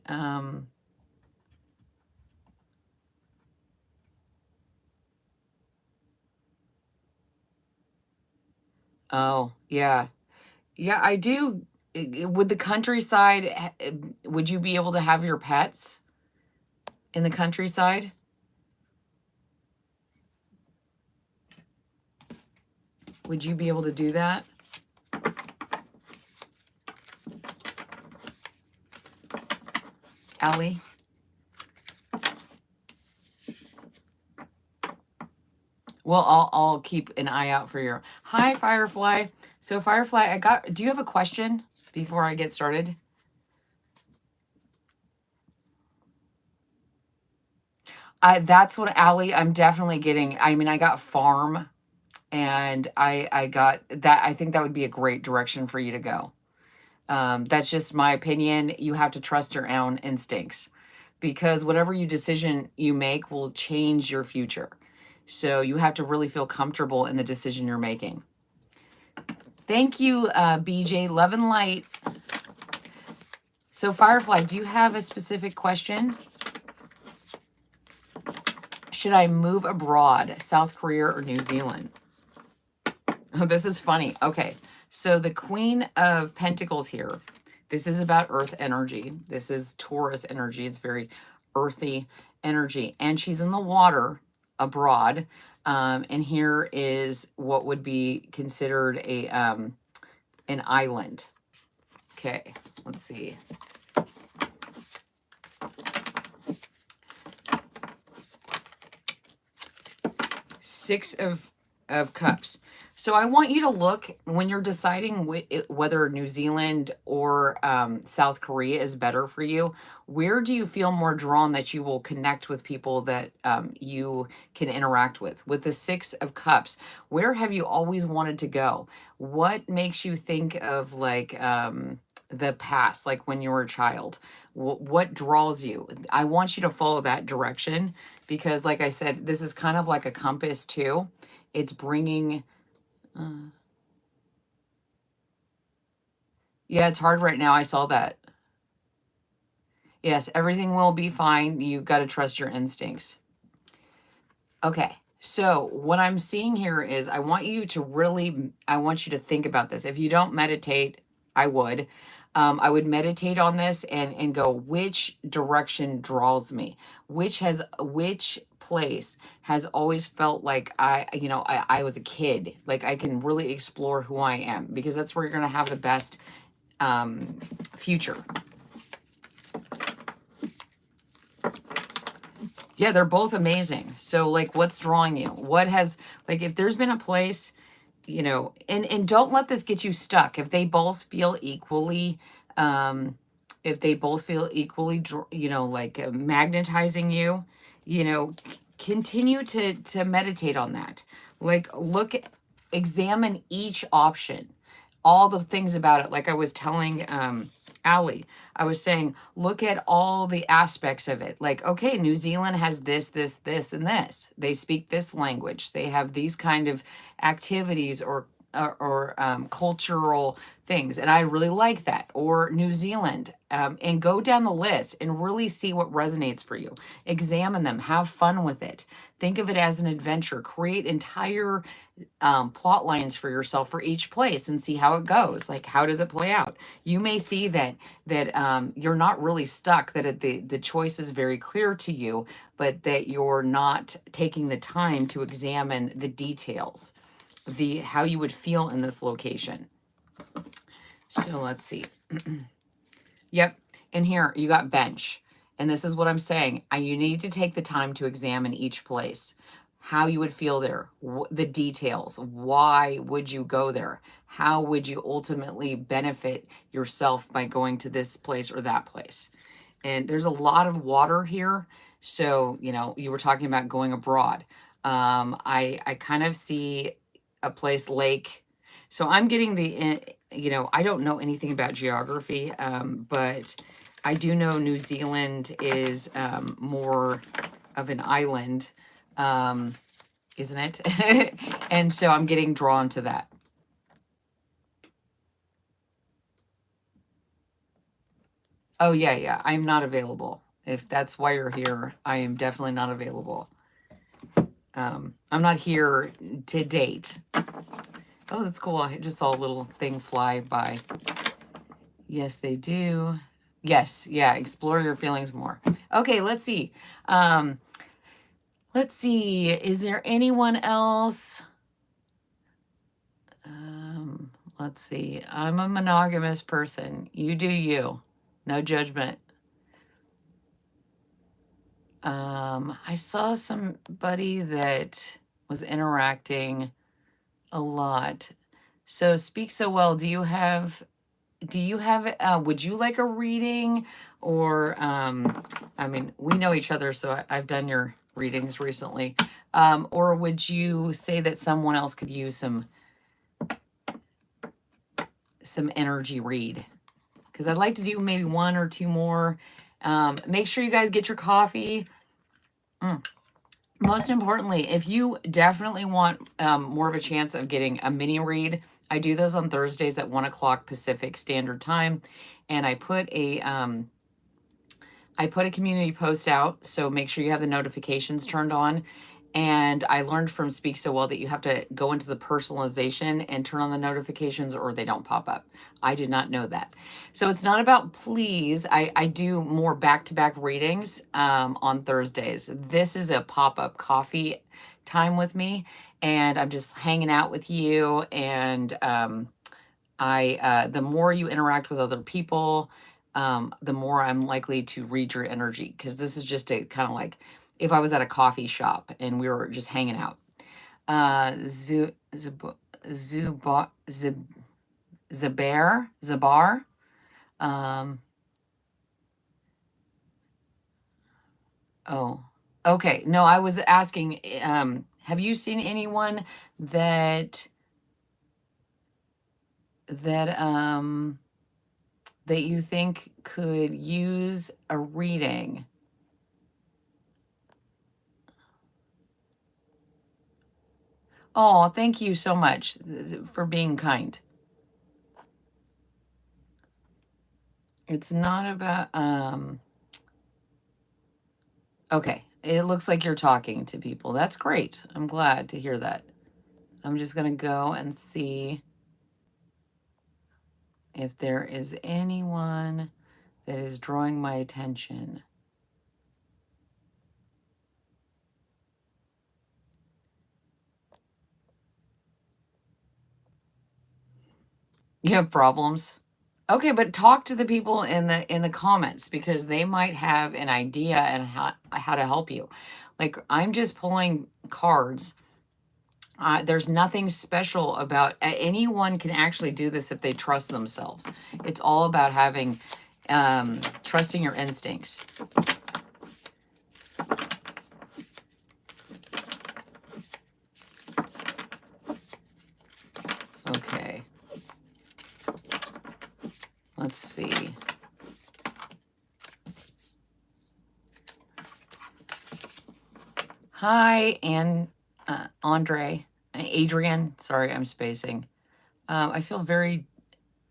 oh, yeah. Yeah, I do. With the countryside, would you be able to have your pets in the countryside? Would you be able to do that? Allie? Well, I'll keep an eye out for your... Hi, Firefly. So, Firefly, do you have a question before I get started? That's what, Allie, I'm definitely getting. I mean, I got farm, and I got that. I think that would be a great direction for you to go. That's just my opinion. You have to trust your own instincts, because whatever decision you make will change your future. So you have to really feel comfortable in the decision you're making. Thank you, BJ. Love and light. So Firefly, do you have a specific question? Should I move abroad, South Korea or New Zealand? Oh, this is funny. Okay. So the Queen of Pentacles here This is about earth energy. This is Taurus energy. It's very earthy energy. And she's in the water abroad. And here is what would be considered a an island. Okay, let's see. Six of Cups. So I want you to look when you're deciding whether New Zealand or South Korea is better for you. Where do you feel more drawn that you will connect with people that you can interact with? With the Six of Cups, where have you always wanted to go? What makes you think of like the past, like when you were a child? What draws you? I want you to follow that direction because, like I said, this is kind of like a compass too. It's bringing yeah, it's hard right now. I saw that. Yes, everything will be fine. You got to trust your instincts. Okay. So what I'm seeing here is I want you to think about this. If you don't meditate, I would. I would meditate on this and go, which direction draws me? Which place has always felt like I was a kid, like I can really explore who I am, because that's where you're going to have the best future. Yeah, they're both amazing. So like, what's drawing you? What has, like, if there's been a place, and don't let this get you stuck. If they both feel equally, like magnetizing you, continue to meditate on that. Like, examine each option, all the things about it. Like I was telling Allie, I was saying, look at all the aspects of it. Like, okay, New Zealand has this, and this. They speak this language. They have these kind of activities or cultural things, and I really like that. Or New Zealand, and go down the list and really see what resonates for you. Examine them, have fun with it. Think of it as an adventure. Create entire plot lines for yourself for each place and see how it goes. Like, how does it play out? You may see that you're not really stuck, that the choice is very clear to you, but that you're not taking the time to examine the details, how you would feel in this location. So let's see. Yep. And here you got bench. And this is what I'm saying. You need to take the time to examine each place, how you would feel there, the details. Why would you go there? How would you ultimately benefit yourself by going to this place or that place? And there's a lot of water here. So, you were talking about going abroad. I kind of see a place, lake. So I'm getting I don't know anything about geography, but I do know New Zealand is more of an island, isn't it? And so I'm getting drawn to that. Oh, yeah. I'm not available. If that's why you're here, I am definitely not available. I'm not here to date. Oh, that's cool. I just saw a little thing fly by. Yes, they do. Yes, yeah, explore your feelings more. Okay, let's see. Let's see. Is there anyone else? Let's see. I'm a monogamous person. You do you. No judgment. I saw somebody that was interacting a lot. So speak so well. Do you have, would you like a reading? Or, we know each other, so I've done your readings recently. Or would you say that someone else could use some energy read? Because I'd like to do maybe one or two more. Make sure you guys get your coffee. Most importantly, if you definitely want more of a chance of getting a mini read, I do those on Thursdays at 1 o'clock Pacific Standard Time, and I put a community post out, so make sure you have the notifications turned on. And I learned from Speak So Well that you have to go into the personalization and turn on the notifications or they don't pop up. I did not know that. So it's not about please. I do more back-to-back readings on Thursdays. This is a pop-up coffee time with me, and I'm just hanging out with you. And the more you interact with other people, the more I'm likely to read your energy, because this is just a kind of like if I was at a coffee shop and we were just hanging out. Zabar. Um, oh, okay. No, I was asking, have you seen anyone that that that you think could use a reading? Oh, thank you so much for being kind. It's not about okay. It looks like you're talking to people. That's great. I'm glad to hear that. I'm just going to go and see if there is anyone that is drawing my attention. You have problems? Okay, but talk to the people in the comments, because they might have an idea and how to help you. Like, I'm just pulling cards. There's nothing special about anyone can actually do this if they trust themselves. It's all about having trusting your instincts. Okay. Let's see. Hi, and Andre, Adrian. Sorry, I'm spacing. I feel very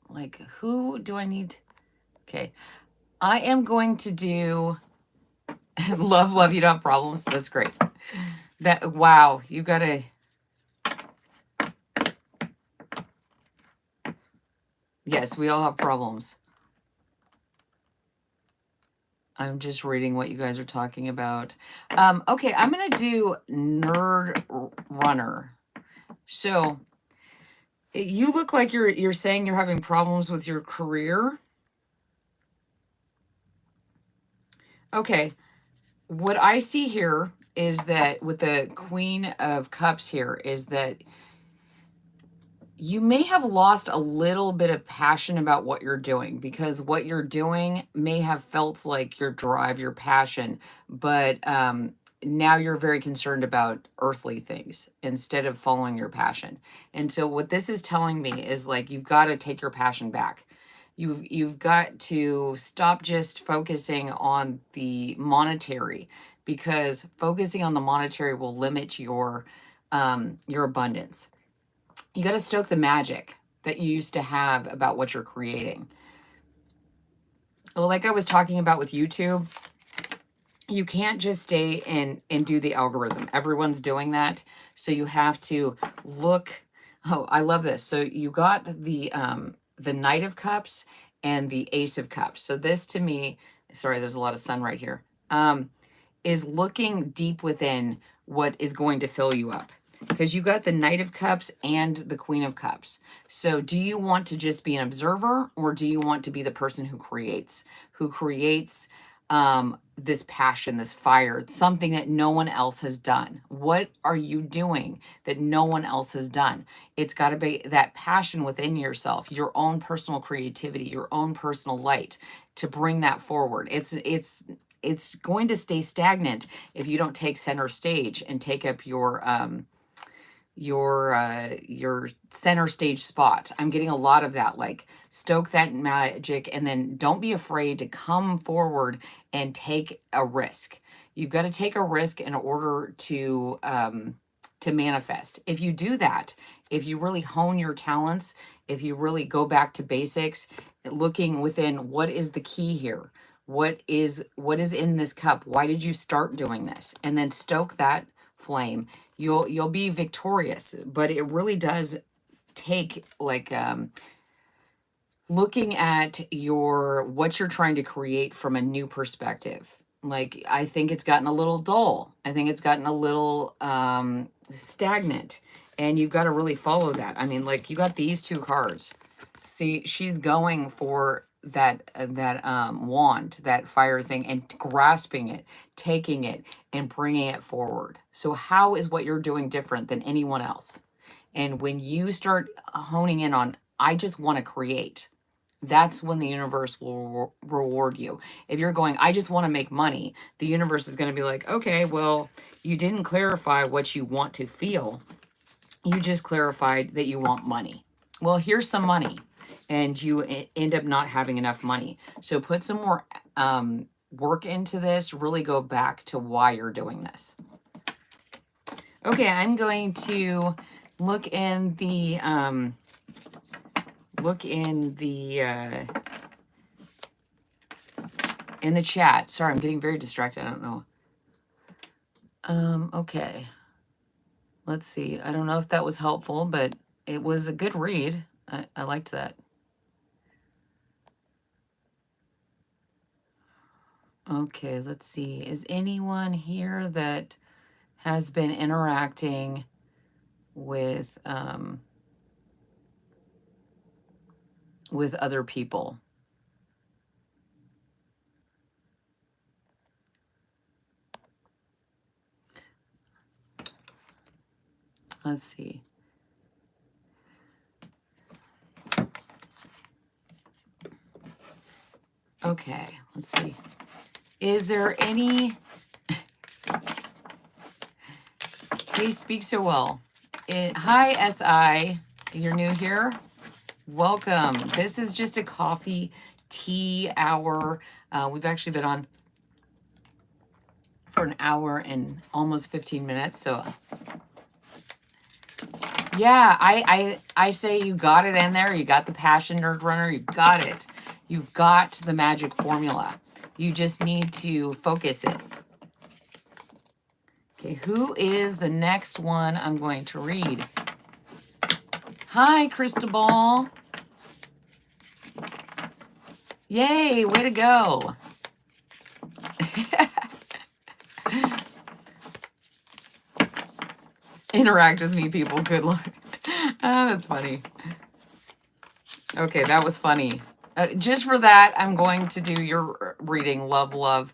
like, who do I need? Okay. I am going to do love, you don't have problems. That's great. That, wow, you gotta. Yes, we all have problems. I'm just reading what you guys are talking about. Okay, I'm gonna do Nerd Runner. So you look like you're saying you're having problems with your career. Okay, what I see here is that with the Queen of Cups here is that you may have lost a little bit of passion about what you're doing, because what you're doing may have felt like your drive, your passion, but now you're very concerned about earthly things instead of following your passion. And so what this is telling me is, like, you've got to take your passion back. You've got to stop just focusing on the monetary, because focusing on the monetary will limit your abundance. You got to stoke the magic that you used to have about what you're creating. Well, like I was talking about with YouTube, you can't just stay and do the algorithm. Everyone's doing that. So you have to look. Oh, I love this. So you got the Knight of Cups and the Ace of Cups. So this, to me, sorry, there's a lot of sun right here, is looking deep within what is going to fill you up. Because you got the Knight of Cups and the Queen of Cups. So do you want to just be an observer, or do you want to be the person who creates this passion, this fire, something that no one else has done? What are you doing that no one else has done? It's got to be that passion within yourself, your own personal creativity, your own personal light, to bring that forward. It's going to stay stagnant if you don't take center stage and take up your center stage spot. I'm getting a lot of that, like, stoke that magic, and then don't be afraid to come forward and take a risk. You've got to take a risk in order to manifest. If you do that, if you really hone your talents, if you really go back to basics, looking within, what is the key here? What is in this cup? Why did you start doing this? And then stoke that flame. You'll be victorious, but it really does take like looking at what you're trying to create from a new perspective. Like, I think it's gotten a little dull. I think it's gotten a little stagnant, and you've got to really follow that. I mean, like, you got these two cards. See, she's going for that wand, that fire thing, and grasping it, taking it, and bringing it forward. So how is what you're doing different than anyone else? And when you start honing in on, I just want to create, that's when the universe will reward you. If you're going, I just want to make money, the universe is going to be like, okay, well, you didn't clarify what you want to feel. You just clarified that you want money. Well, here's some money. And you end up not having enough money. So put some more work into this. Really go back to why you're doing this. Okay, I'm going to look in the chat. Sorry, I'm getting very distracted. I don't know. Okay. Let's see. I don't know if that was helpful, but it was a good read. I liked that. Okay, let's see. Is anyone here that has been interacting with other people? Let's see. Okay, let's see. Is there any... They speak so well. Hi, SI. You're new here? Welcome. This is just a coffee tea hour. We've actually been on for an hour and almost 15 minutes. So yeah, I say you got it in there. You got the passion, nerd runner. You got it. You've got the magic formula. You just need to focus it. Okay, who is the next one I'm going to read? Hi, Cristobal. Yay, way to go. Interact with me, people. Good Lord. That's funny. Okay, that was funny. Just for that, I'm going to do your reading, love.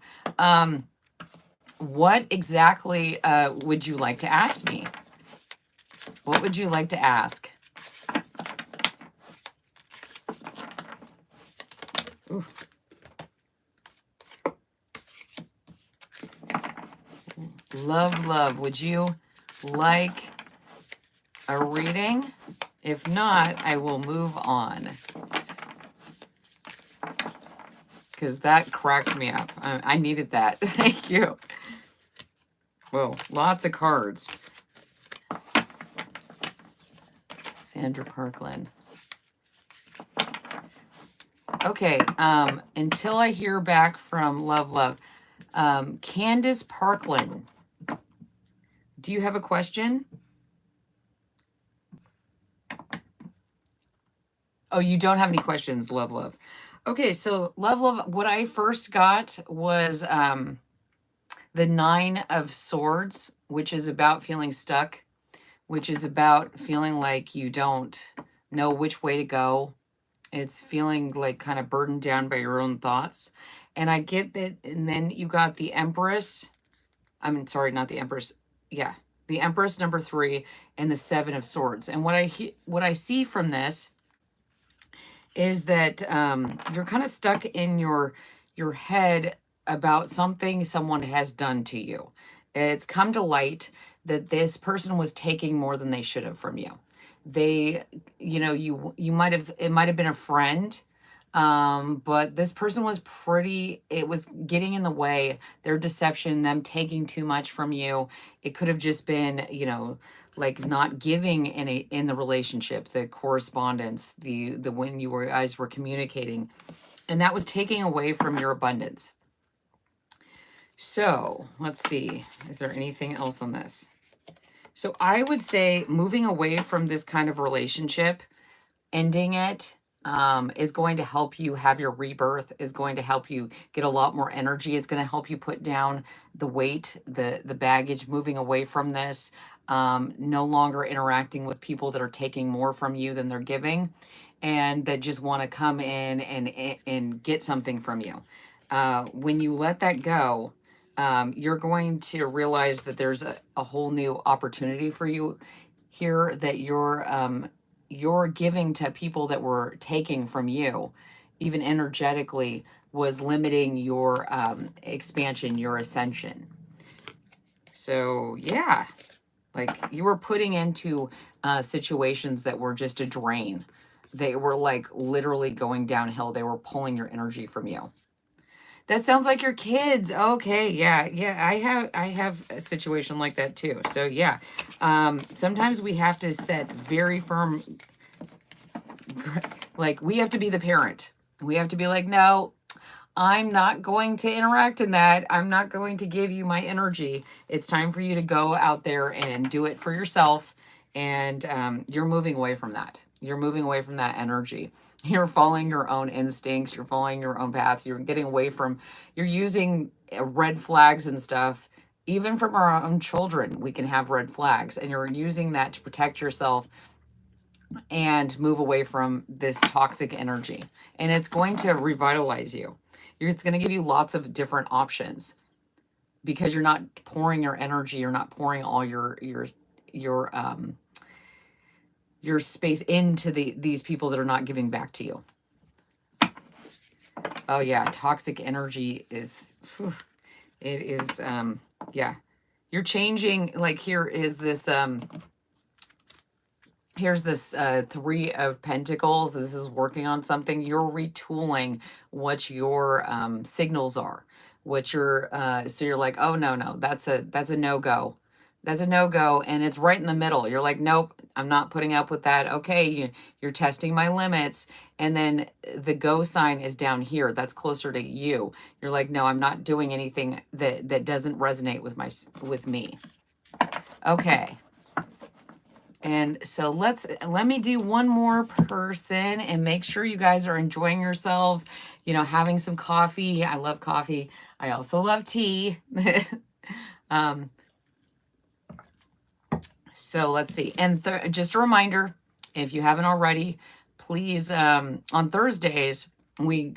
What exactly would you like to ask me? What would you like to ask? Ooh. Love. Would you like a reading? If not, I will move on. Because that cracked me up. I needed that. Thank you. Whoa, lots of cards. Sandra Parkland. Okay, until I hear back from Love. Candace Parkland. Do you have a question? Oh, you don't have any questions, Love. Okay, so Love, what I first got was the 9 of Swords, which is about feeling stuck, which is about feeling like you don't know which way to go. It's feeling like kind of burdened down by your own thoughts. And I get that. And then you got the Empress. I mean, sorry, not the Empress. Yeah, the Empress number 3 and the 7 of Swords. And what I see from this is that you're kind of stuck in your head about something someone has done to you. It's come to light that this person was taking more than they should have from you. They, you might have, it might have been a friend, but this person was it was getting in the way, their deception, them taking too much from you. It could have just been, like not giving in the relationship, the correspondence, the when you guys were communicating, and that was taking away from your abundance. So let's see, is there anything else on this? So I would say moving away from this kind of relationship, ending it, is going to help you have your rebirth, is going to help you get a lot more energy, is going to help you put down the weight, the baggage, moving away from this, no longer interacting with people that are taking more from you than they're giving, and that just want to come in and get something from you. When you let that go, you're going to realize that there's a whole new opportunity for you here, that you're giving to people that were taking from you, even energetically, was limiting your expansion, your ascension. So yeah, like you were putting into situations that were just a drain. They were like literally going downhill. They were pulling your energy from you. That sounds like your kids. Okay, yeah, yeah. I have a situation like that too. So yeah, sometimes we have to set very firm, like we have to be the parent. We have to be like, no, I'm not going to interact in that. I'm not going to give you my energy. It's time for you to go out there and do it for yourself. And you're moving away from that. You're moving away from that energy. You're following your own instincts. You're following your own path. You're getting away from, you're using red flags and stuff. Even from our own children, we can have red flags. And you're using that to protect yourself and move away from this toxic energy. And it's going to revitalize you. It's going to give you lots of different options because you're not pouring your energy, you're not pouring all your space into these people that are not giving back to you. Oh yeah, toxic energy is, it is, yeah. You're changing, like here is this, here's this 3 of Pentacles. This is working on something. You're retooling what your signals are. What your so you're like, oh no, that's a no-go. That's a no-go, and it's right in the middle. You're like, nope, I'm not putting up with that. Okay, you're testing my limits. And then the go sign is down here. That's closer to you. You're like, no, I'm not doing anything that doesn't resonate with me. Okay. And so let me do one more person and make sure you guys are enjoying yourselves, having some coffee. I love coffee. I also love tea. So let's see. And just a reminder, if you haven't already, please, on Thursdays, we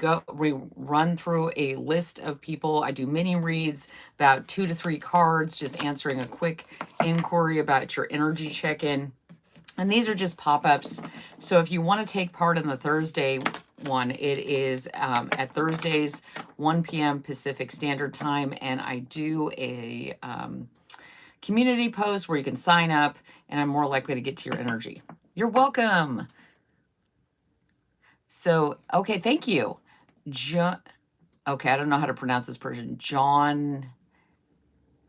run through a list of people. I do mini reads, about 2 to 3 cards, just answering a quick inquiry about your energy check-in. And these are just pop-ups. So if you want to take part in the Thursday one, it is at Thursdays, 1 p.m. Pacific Standard Time. And I do a community post where you can sign up, and I'm more likely to get to your energy. You're welcome. So, okay, thank you. Okay, I don't know how to pronounce this person. John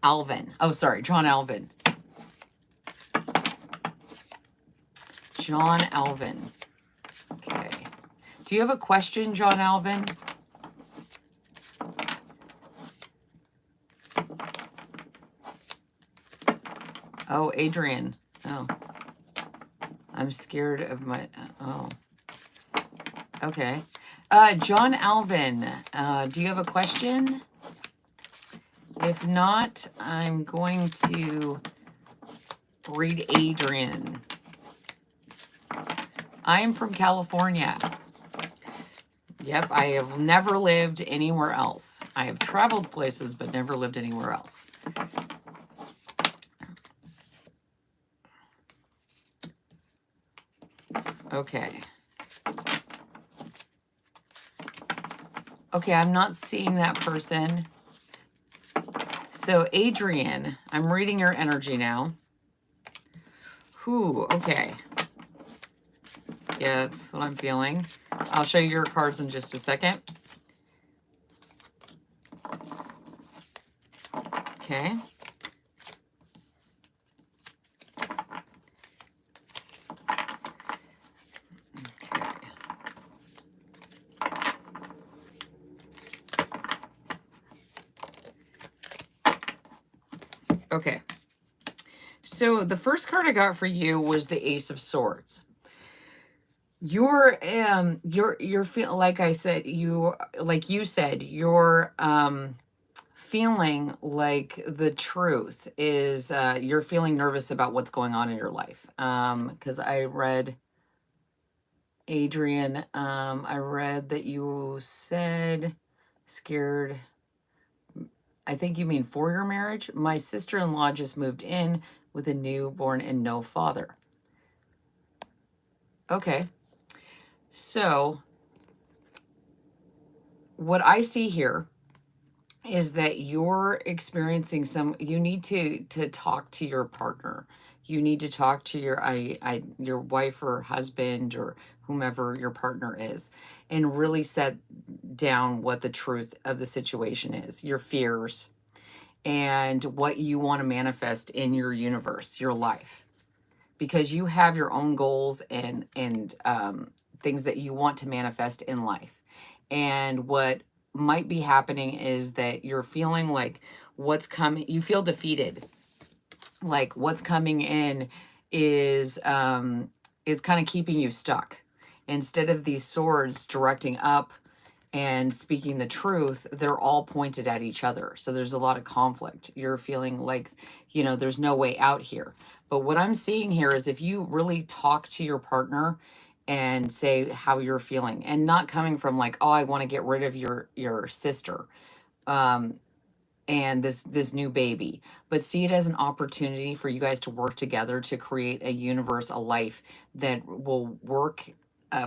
Alvin. Oh, sorry, John Alvin. John Alvin. Okay. Do you have a question, John Alvin? Oh, Adrian. Oh. I'm scared of my... Oh. Okay. John Alvin, do you have a question? If not, I'm going to read Adrian. I am from California. Yep, I have never lived anywhere else. I have traveled places, but never lived anywhere else. Okay. Okay, I'm not seeing that person. So, Adrian, I'm reading your energy now. Whew, okay. Yeah, that's what I'm feeling. I'll show you your cards in just a second. Okay. Okay. So the first card I got for you was the Ace of Swords. You're feel like I said, like you said, you're feeling like the truth is you're feeling nervous about what's going on in your life. Because I read Adrian, I read that you said scared. I think you mean for your marriage. My sister-in-law just moved in with a newborn and no father. Okay. So what I see here is that you're experiencing you need to talk to your partner. You need to talk to your wife or husband or whomever your partner is, and really set down what the truth of the situation is, your fears, and what you want to manifest in your universe, your life, because you have your own goals and things that you want to manifest in life. And what might be happening is that you're feeling like what's coming, you feel defeated, like what's coming in is kind of keeping you stuck. Instead of these swords directing up and speaking the truth, they're all pointed at each other. So there's a lot of conflict. You're feeling like, there's no way out here. But what I'm seeing here is if you really talk to your partner and say how you're feeling, and not coming from like, oh, I want to get rid of your sister and this new baby, but see it as an opportunity for you guys to work together to create a universe, a life that will work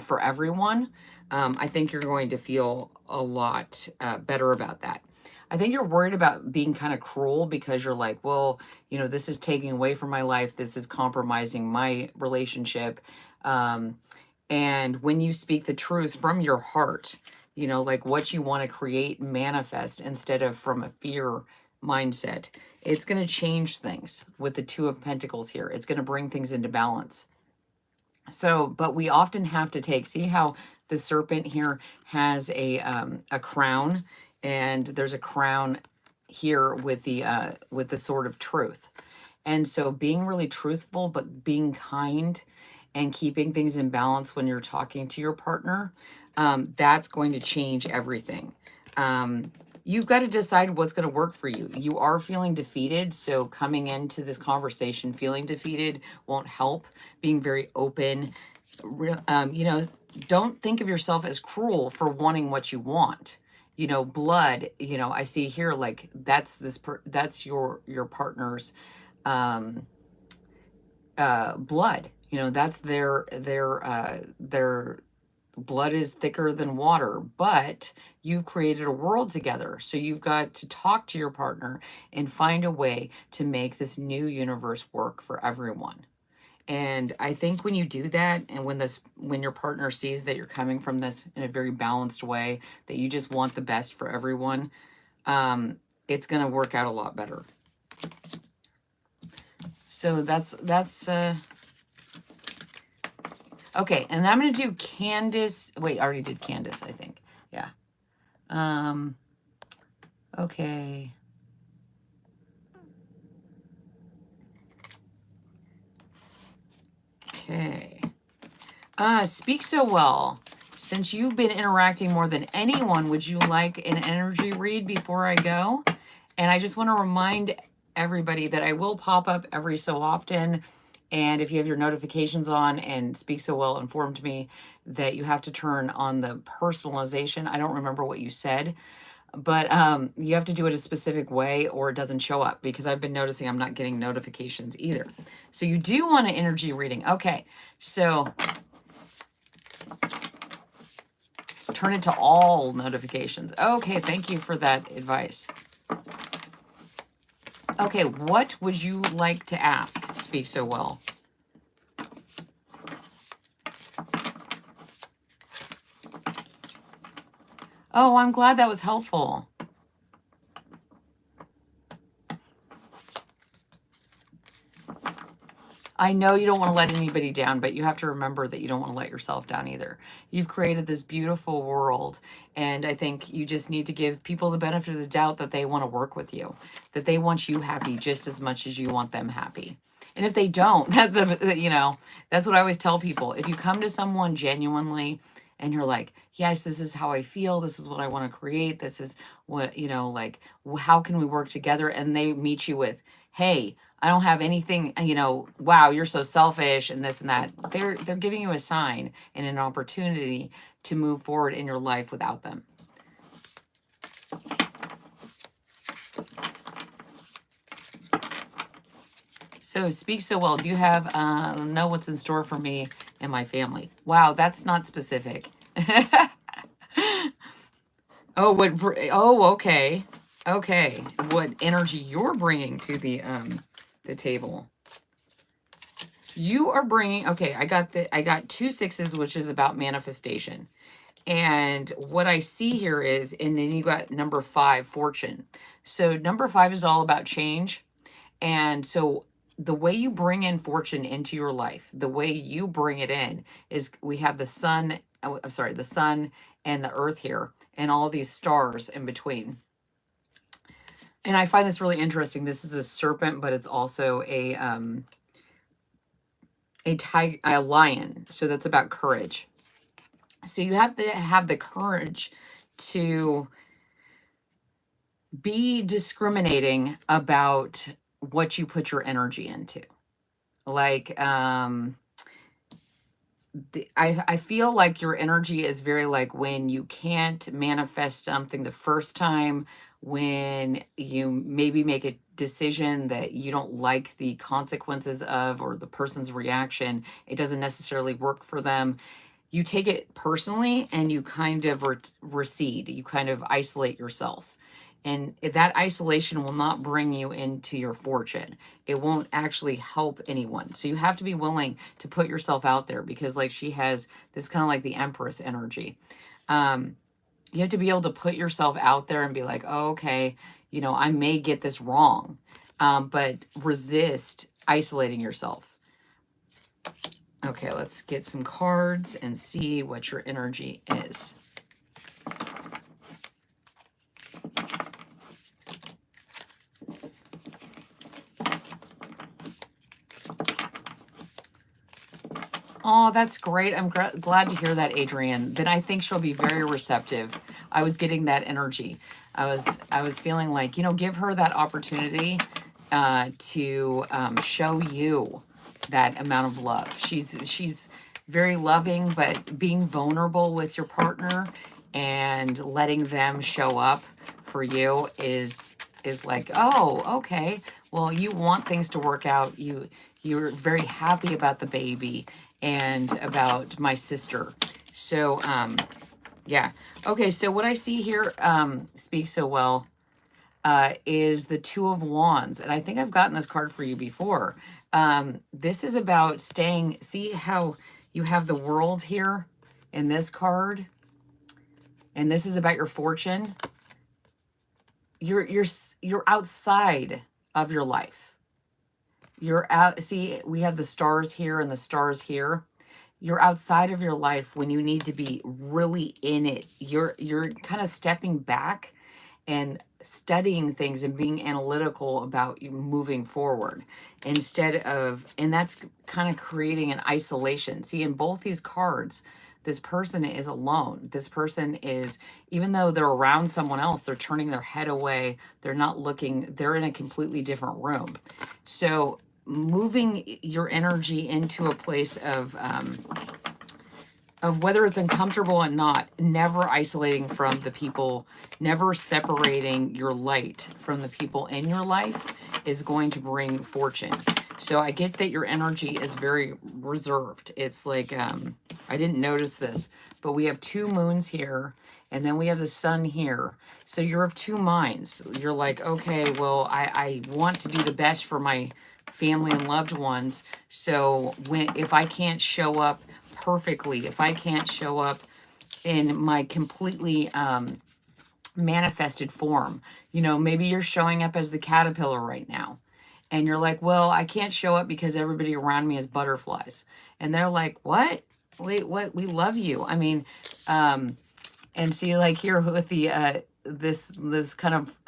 for everyone. I think you're going to feel a lot better about that. I think you're worried about being kind of cruel because you're like, well, this is taking away from my life. This is compromising my relationship. And when you speak the truth from your heart, like what you want to create, manifest instead of from a fear mindset, it's going to change things with the Two of Pentacles here. It's going to bring things into balance. So, but we often have to see how the serpent here has a crown, and there's a crown here with the sword of truth. And so being really truthful, but being kind and keeping things in balance when you're talking to your partner, that's going to change everything. You've got to decide what's going to work for you. You are feeling defeated, so coming into this conversation feeling defeated won't help. Being very open, don't think of yourself as cruel for wanting what you want. Blood, I see here, like that's your partner's blood. That's their blood is thicker than water, but you've created a world together. So you've got to talk to your partner and find a way to make this new universe work for everyone. And I think when you do that, and when your partner sees that you're coming from this in a very balanced way, that you just want the best for everyone, it's going to work out a lot better. So that's okay. And I'm going to do Candace. Wait, I already did Candace, I think. Yeah. Okay. Okay. Speak so well. Since you've been interacting more than anyone, would you like an energy read before I go? And I just want to remind everybody that I will pop up every so often. And if you have your notifications on, and Speak So Well informed me that you have to turn on the personalization. I don't remember what you said, but you have to do it a specific way or it doesn't show up, because I've been noticing I'm not getting notifications either. So you do want an energy reading. Okay, so turn it to all notifications. Okay, thank you for that advice. Okay, what would you like to ask? Speak So Well. Oh, I'm glad that was helpful. I know you don't want to let anybody down, but you have to remember that you don't want to let yourself down either. You've created this beautiful world, and I think you just need to give people the benefit of the doubt that they want to work with you, that they want you happy just as much as you want them happy. And if they don't, that's that's what I always tell people. If you come to someone genuinely and you're like, yes, this is how I feel, this is what I want to create, this is what, like, how can we work together? And they meet you with, hey, I don't have anything, wow, you're so selfish and this and that. They're giving you a sign and an opportunity to move forward in your life without them. So speak so well. Do you have know what's in store for me and my family? Wow, that's not specific. Okay. Okay. What energy you're bringing to the table. You are bringing, okay, I got 2 6s, which is about manifestation. And what I see here is, and then you got number 5, fortune. So number 5 is all about change. And so the way you bring in fortune into your life, the way you bring it in is we have the sun, the sun and the earth here and all these stars in between. And I find this really interesting. This is a serpent, but it's also a lion. So that's about courage. So you have to have the courage to be discriminating about what you put your energy into. Like, I feel like your energy is very like when you can't manifest something the first time, when you maybe make a decision that you don't like the consequences of, or the person's reaction, it doesn't necessarily work for them. You take it personally and you kind of recede, you kind of isolate yourself. And that isolation will not bring you into your fortune. It won't actually help anyone. So you have to be willing to put yourself out there, because like she has this kind of like the Empress energy. You have to be able to put yourself out there and be like, oh, okay, I may get this wrong, but resist isolating yourself. Okay, let's get some cards and see what your energy is. Oh, that's great. I'm glad to hear that, Adrian. Then I think she'll be very receptive. I was getting that energy. I was feeling like, give her that opportunity to show you that amount of love. She's very loving, but being vulnerable with your partner and letting them show up for you is like, oh, okay. Well, you want things to work out. You're very happy about the baby and about my sister. So, yeah. Okay, so what I see here, speak so well, is the 2 of Wands. And I think I've gotten this card for you before. This is about staying, see how you have the world here in this card? And this is about your fortune. You're outside of your life. You're out, see, we have the stars here and the stars here. You're outside of your life when you need to be really in it. You're kind of stepping back and studying things and being analytical about you moving forward instead of, and that's kind of creating an isolation. See, in both these cards, this person is alone. This person is, even though they're around someone else, they're turning their head away. They're not looking, they're in a completely different room. So moving your energy into a place of whether it's uncomfortable or not, never isolating from the people, never separating your light from the people in your life is going to bring fortune. So I get that your energy is very reserved. It's like, I didn't notice this, but we have 2 moons here, and then we have the sun here. So you're of 2 minds. You're like, okay, well, I want to do the best for my family and loved ones. So if I can't show up perfectly, if I can't show up in my completely manifested form, maybe you're showing up as the caterpillar right now, and you're like, well, I can't show up because everybody around me is butterflies. And they're like, what? Wait, what? We love you. I mean, and so you like here with the this kind of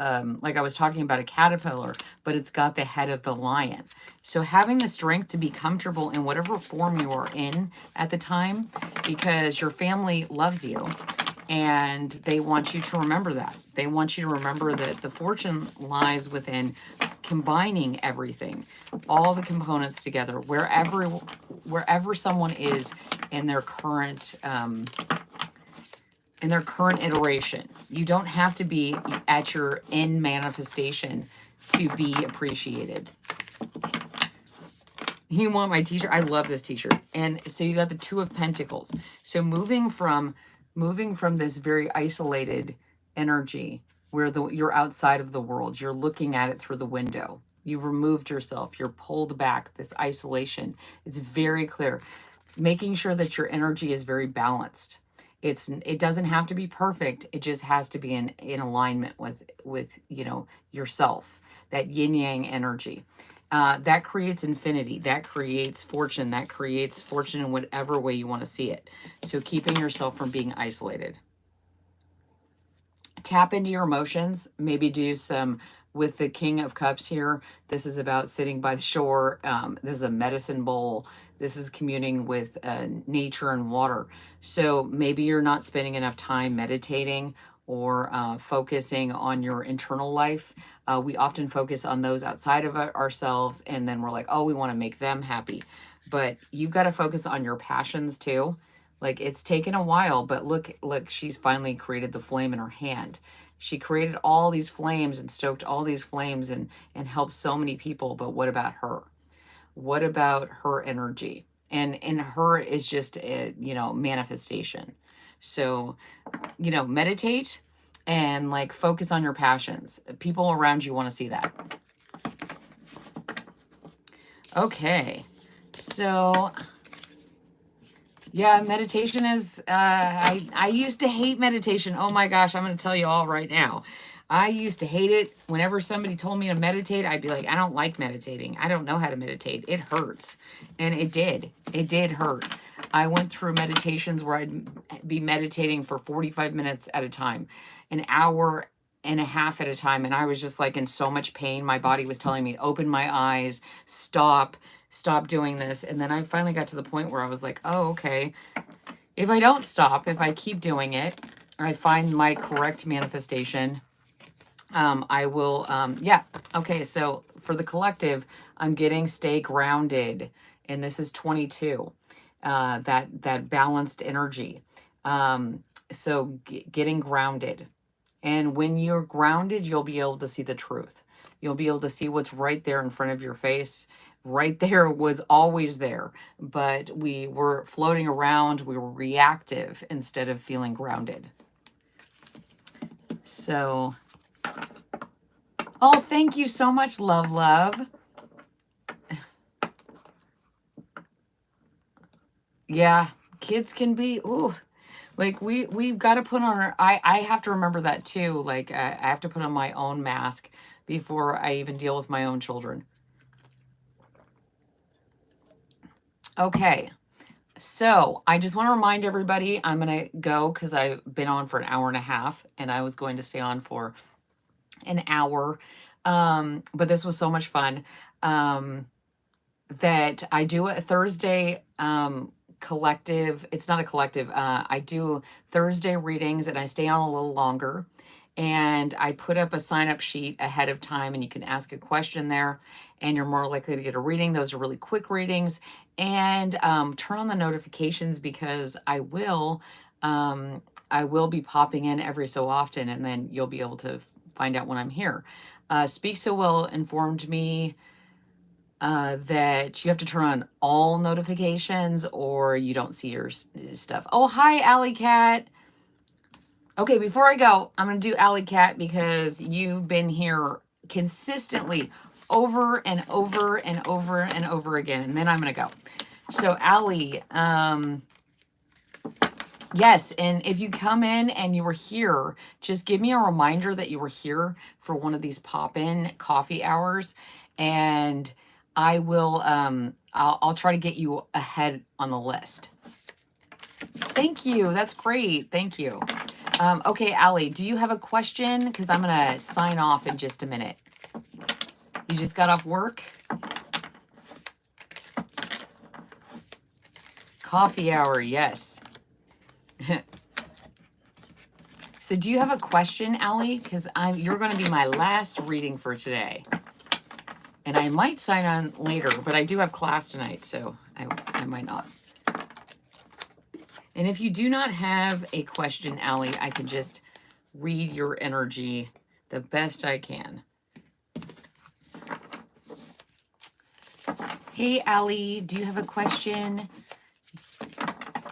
like I was talking about a caterpillar, but it's got the head of the lion. So having the strength to be comfortable in whatever form you are in at the time, because your family loves you and they want you to remember that. They want you to remember that the fortune lies within combining everything, all the components together, wherever someone is in their current iteration. You don't have to be at your end manifestation to be appreciated. You want my t-shirt? I love this t-shirt. And so you got the Two of Pentacles. So moving from this very isolated energy where you're outside of the world, you're looking at it through the window. You've removed yourself, you're pulled back, this isolation. It's very clear. Making sure that your energy is very balanced. It doesn't have to be perfect. It just has to be in alignment with yourself, that yin yang energy. That creates infinity. That creates fortune. That creates fortune in whatever way you want to see it. So keeping yourself from being isolated. Tap into your emotions. Maybe do some with the King of Cups here. This is about sitting by the shore. This is a medicine bowl. This is communing with nature and water. So maybe you're not spending enough time meditating or focusing on your internal life. We often focus on those outside of ourselves, and then we're like, oh, we want to make them happy. But you've got to focus on your passions too. Like, it's taken a while, but look, she's finally created the flame in her hand. She created all these flames and stoked all these flames and helped so many people. But what about her? What about her energy? And her is just a, manifestation. So, meditate and like focus on your passions. People around you want to see that. Okay. So yeah, meditation is, I used to hate meditation. Oh my gosh, I'm going to tell you all right now. I used to hate it. Whenever somebody told me to meditate, I'd be like, I don't like meditating. I don't know how to meditate. It hurts. And it did. It did hurt. I went through meditations where I'd be meditating for 45 minutes at a time, an hour and a half at a time. And I was just like in so much pain. My body was telling me, open my eyes, stop doing this. And then I finally got to the point where I was like, oh, okay. If I don't stop, if I keep doing it, I find my correct manifestation, I will, yeah. Okay. So for the collective, I'm getting stay grounded. And this is 22, that balanced energy. So getting grounded. And when you're grounded, you'll be able to see the truth. You'll be able to see what's right there in front of your face. Right there was always there, but we were floating around. We were reactive instead of feeling grounded. So, oh, thank you so much, love. Yeah, kids can be, ooh, like we've got to put on our, I have to remember that too. Like I have to put on my own mask before I even deal with my own children. Okay. So I just want to remind everybody, I'm going to go because I've been on for an hour and a half and I was going to stay on for an hour. But this was so much fun, that I do a Thursday, collective. It's not a collective. I do Thursday readings and I stay on a little longer, and I put up a sign up sheet ahead of time and you can ask a question there and you're more likely to get a reading. Those are really quick readings. And turn on the notifications because I will be popping in every so often, and then you'll be able to find out when I'm here. Speak So Well informed me that you have to turn on all notifications or you don't see your stuff. Oh, hi, Alley Cat. Okay, before I go, I'm going to do Alley Cat because you've been here consistently over and over and over and over again. And then I'm going to go. So Alley, yes, and if you come in and you were here, just give me a reminder that you were here for one of these pop-in coffee hours, and I will, I'll try to get you ahead on the list. Thank you. That's great. Thank you. Okay, Allie, do you have a question? Because I'm going to sign off in just a minute. You just got off work? Coffee hour, yes. So do you have a question, Allie? Because you're going to be my last reading for today. And I might sign on later, but I do have class tonight, so I might not. And if you do not have a question, Allie, I can just read your energy the best I can. Hey, Allie, do you have a question?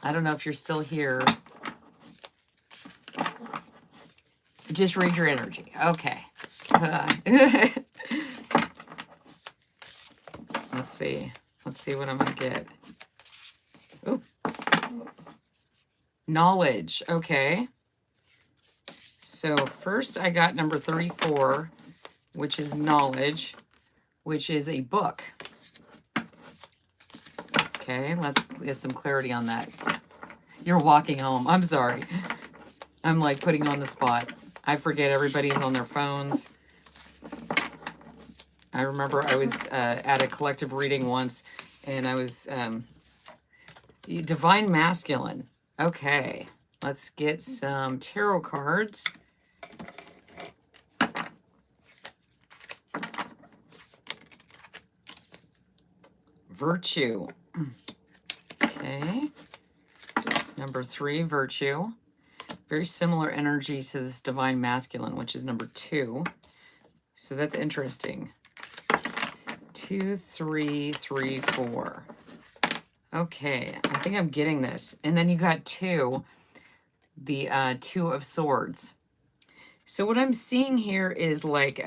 I don't know if you're still here. Just read your energy. Okay. Let's see. Let's see what I'm going to get. Ooh. Knowledge. Okay. So first I got number 34, which is knowledge, which is a book. Okay, let's get some clarity on that. You're walking home. I'm sorry. I'm like putting you on the spot. I forget everybody's on their phones. I remember I was at a collective reading once, and I was Divine Masculine. Okay, let's get some tarot cards. Virtue. Okay. Number 3, virtue. Very similar energy to this Divine Masculine, which is number 2. So that's interesting. 2, 3, 3, 4. Okay, I think I'm getting this. And then you got 2, the 2 of Swords. So what I'm seeing here is like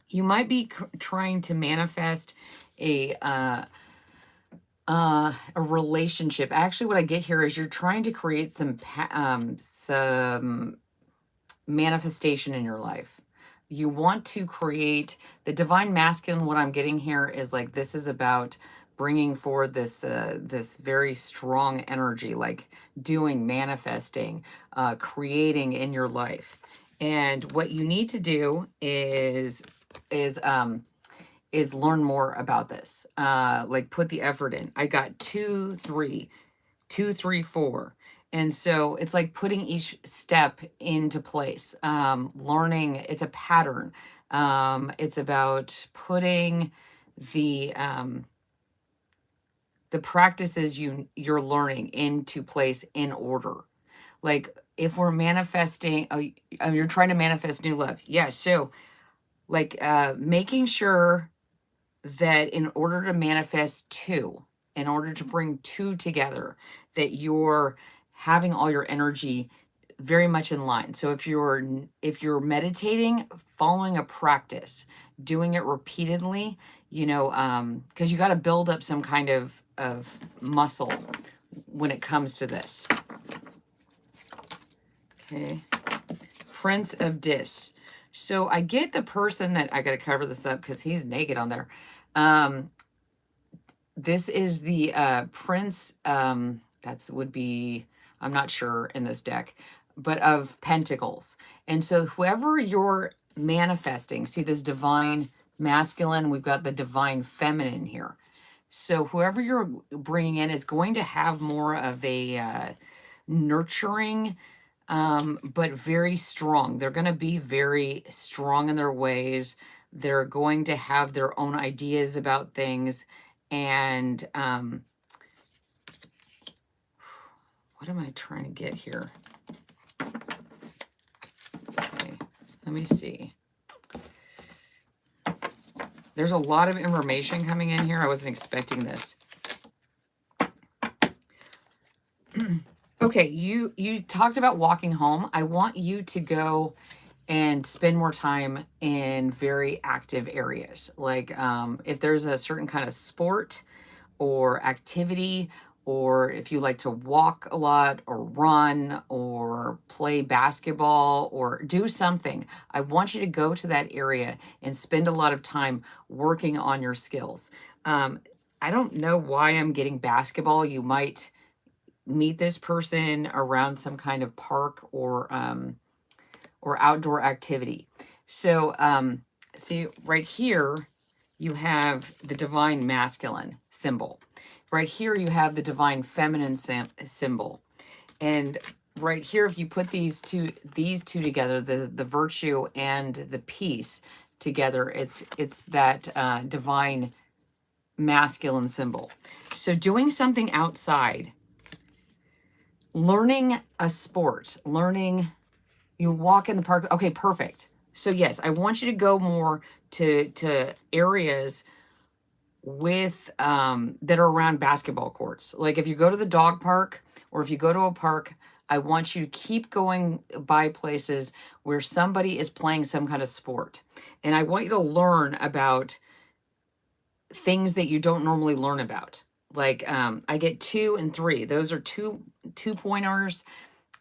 you might be trying to manifest a relationship. Actually, what I get here is you're trying to create some manifestation in your life. You want to create the Divine Masculine. What I'm getting here is like this is about bringing forward this this very strong energy, like doing, manifesting, creating in your life. And what you need to do is learn more about this. Like put the effort in. I got 2, 3, 2, 3, 4. And so it's like putting each step into place. Learning, it's a pattern. It's about putting the practices you're learning into place in order. Like if we're manifesting, you're trying to manifest new love. Yeah, so like making sure that in order to manifest 2, in order to bring 2 together, that you're having all your energy very much in line. So if you're meditating, following a practice, doing it repeatedly, you know, because you got to build up some kind of muscle when it comes to this. Okay. Prince of Dis. So I get the person that, I got to cover this up because he's naked on there. This is the Prince, that would be, I'm not sure in this deck, but of Pentacles. And so whoever you're manifesting, see this Divine Masculine, we've got the Divine Feminine here. So whoever you're bringing in is going to have more of a nurturing, but very strong. They're going to be very strong in their ways. They're going to have their own ideas about things. And what am I trying to get here? Okay, let me see. There's a lot of information coming in here. I wasn't expecting this. Okay, you talked about walking home. I want you to go and spend more time in very active areas. Like if there's a certain kind of sport or activity, or if you like to walk a lot or run or play basketball or do something, I want you to go to that area and spend a lot of time working on your skills. I don't know why I'm getting basketball. You might meet this person around some kind of park or outdoor activity. So see right here, you have the divine masculine symbol. Right here, you have the divine feminine symbol. And right here, if you put these two together, the virtue and the peace together, it's that divine masculine symbol. So doing something outside, learning a sport, you walk in the park. Okay, perfect. So yes, I want you to go more to areas with that are around basketball courts. Like if you go to the dog park or if you go to a park, I want you to keep going by places where somebody is playing some kind of sport. And I want you to learn about things that you don't normally learn about. Like I get 2 and 3. Those are two pointers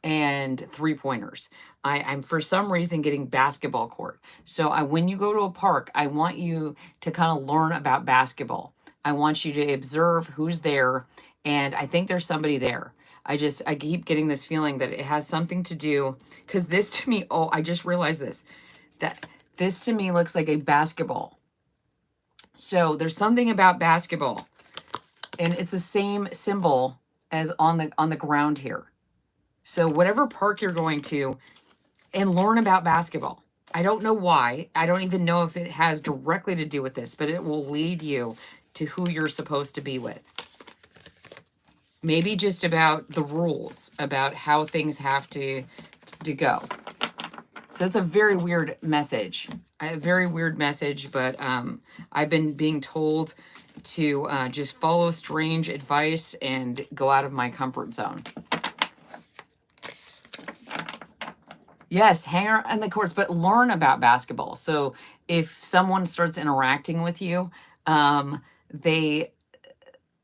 and 3 pointers. I'm for some reason getting basketball court. So when you go to a park, I want you to kind of learn about basketball. I want you to observe who's there. And I think there's somebody there. I keep getting this feeling that it has something to do, because this to me, oh, I just realized that this to me looks like a basketball. So there's something about basketball, and it's the same symbol as on the ground here. So whatever park you're going to, and learn about basketball. I don't know why. I don't even know if it has directly to do with this, but it will lead you to who you're supposed to be with. Maybe just about the rules, about how things have to go. So it's a very weird message. A very weird message, but I've been being told to just follow strange advice and go out of my comfort zone. Yes, hang around in the courts, but learn about basketball. So if someone starts interacting with you, they,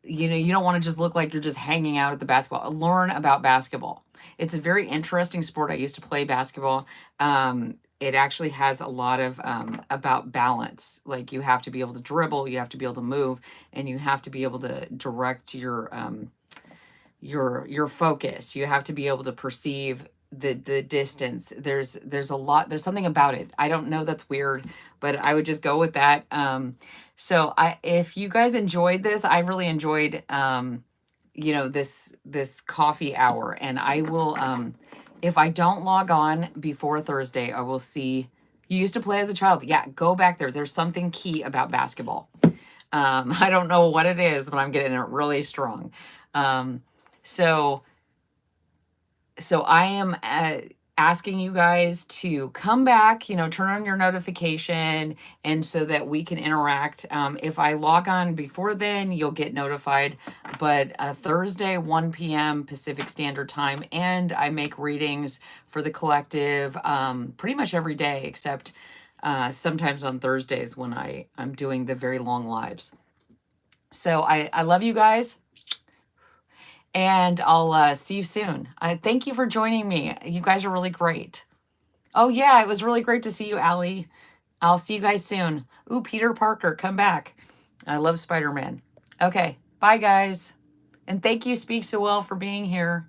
you don't want to just look like you're just hanging out at the basketball. Learn about basketball. It's a very interesting sport. I used to play basketball. It actually has a lot of about balance. Like you have to be able to dribble, you have to be able to move, and you have to be able to direct your focus. You have to be able to perceive the distance. There's something about it. I don't know, that's weird, but I would just go with that. So if you guys enjoyed this, I really enjoyed this coffee hour, and I will if I don't log on before Thursday, I will see. You used to play as a child. Yeah, go back there. There's something key about basketball. I don't know what it is, but I'm getting it really strong. So I am asking you guys to come back, turn on your notification, and so that we can interact. If I log on before then, you'll get notified. But Thursday, 1 p.m. Pacific Standard Time, and I make readings for the collective pretty much every day, except sometimes on Thursdays when I'm doing the very long lives. So I love you guys. And I'll see you soon. Thank you for joining me. You guys are really great. Oh, yeah, it was really great to see you, Allie. I'll see you guys soon. Ooh, Peter Parker, come back. I love Spider-Man. Okay, bye, guys. And thank you, Speak So Well, for being here.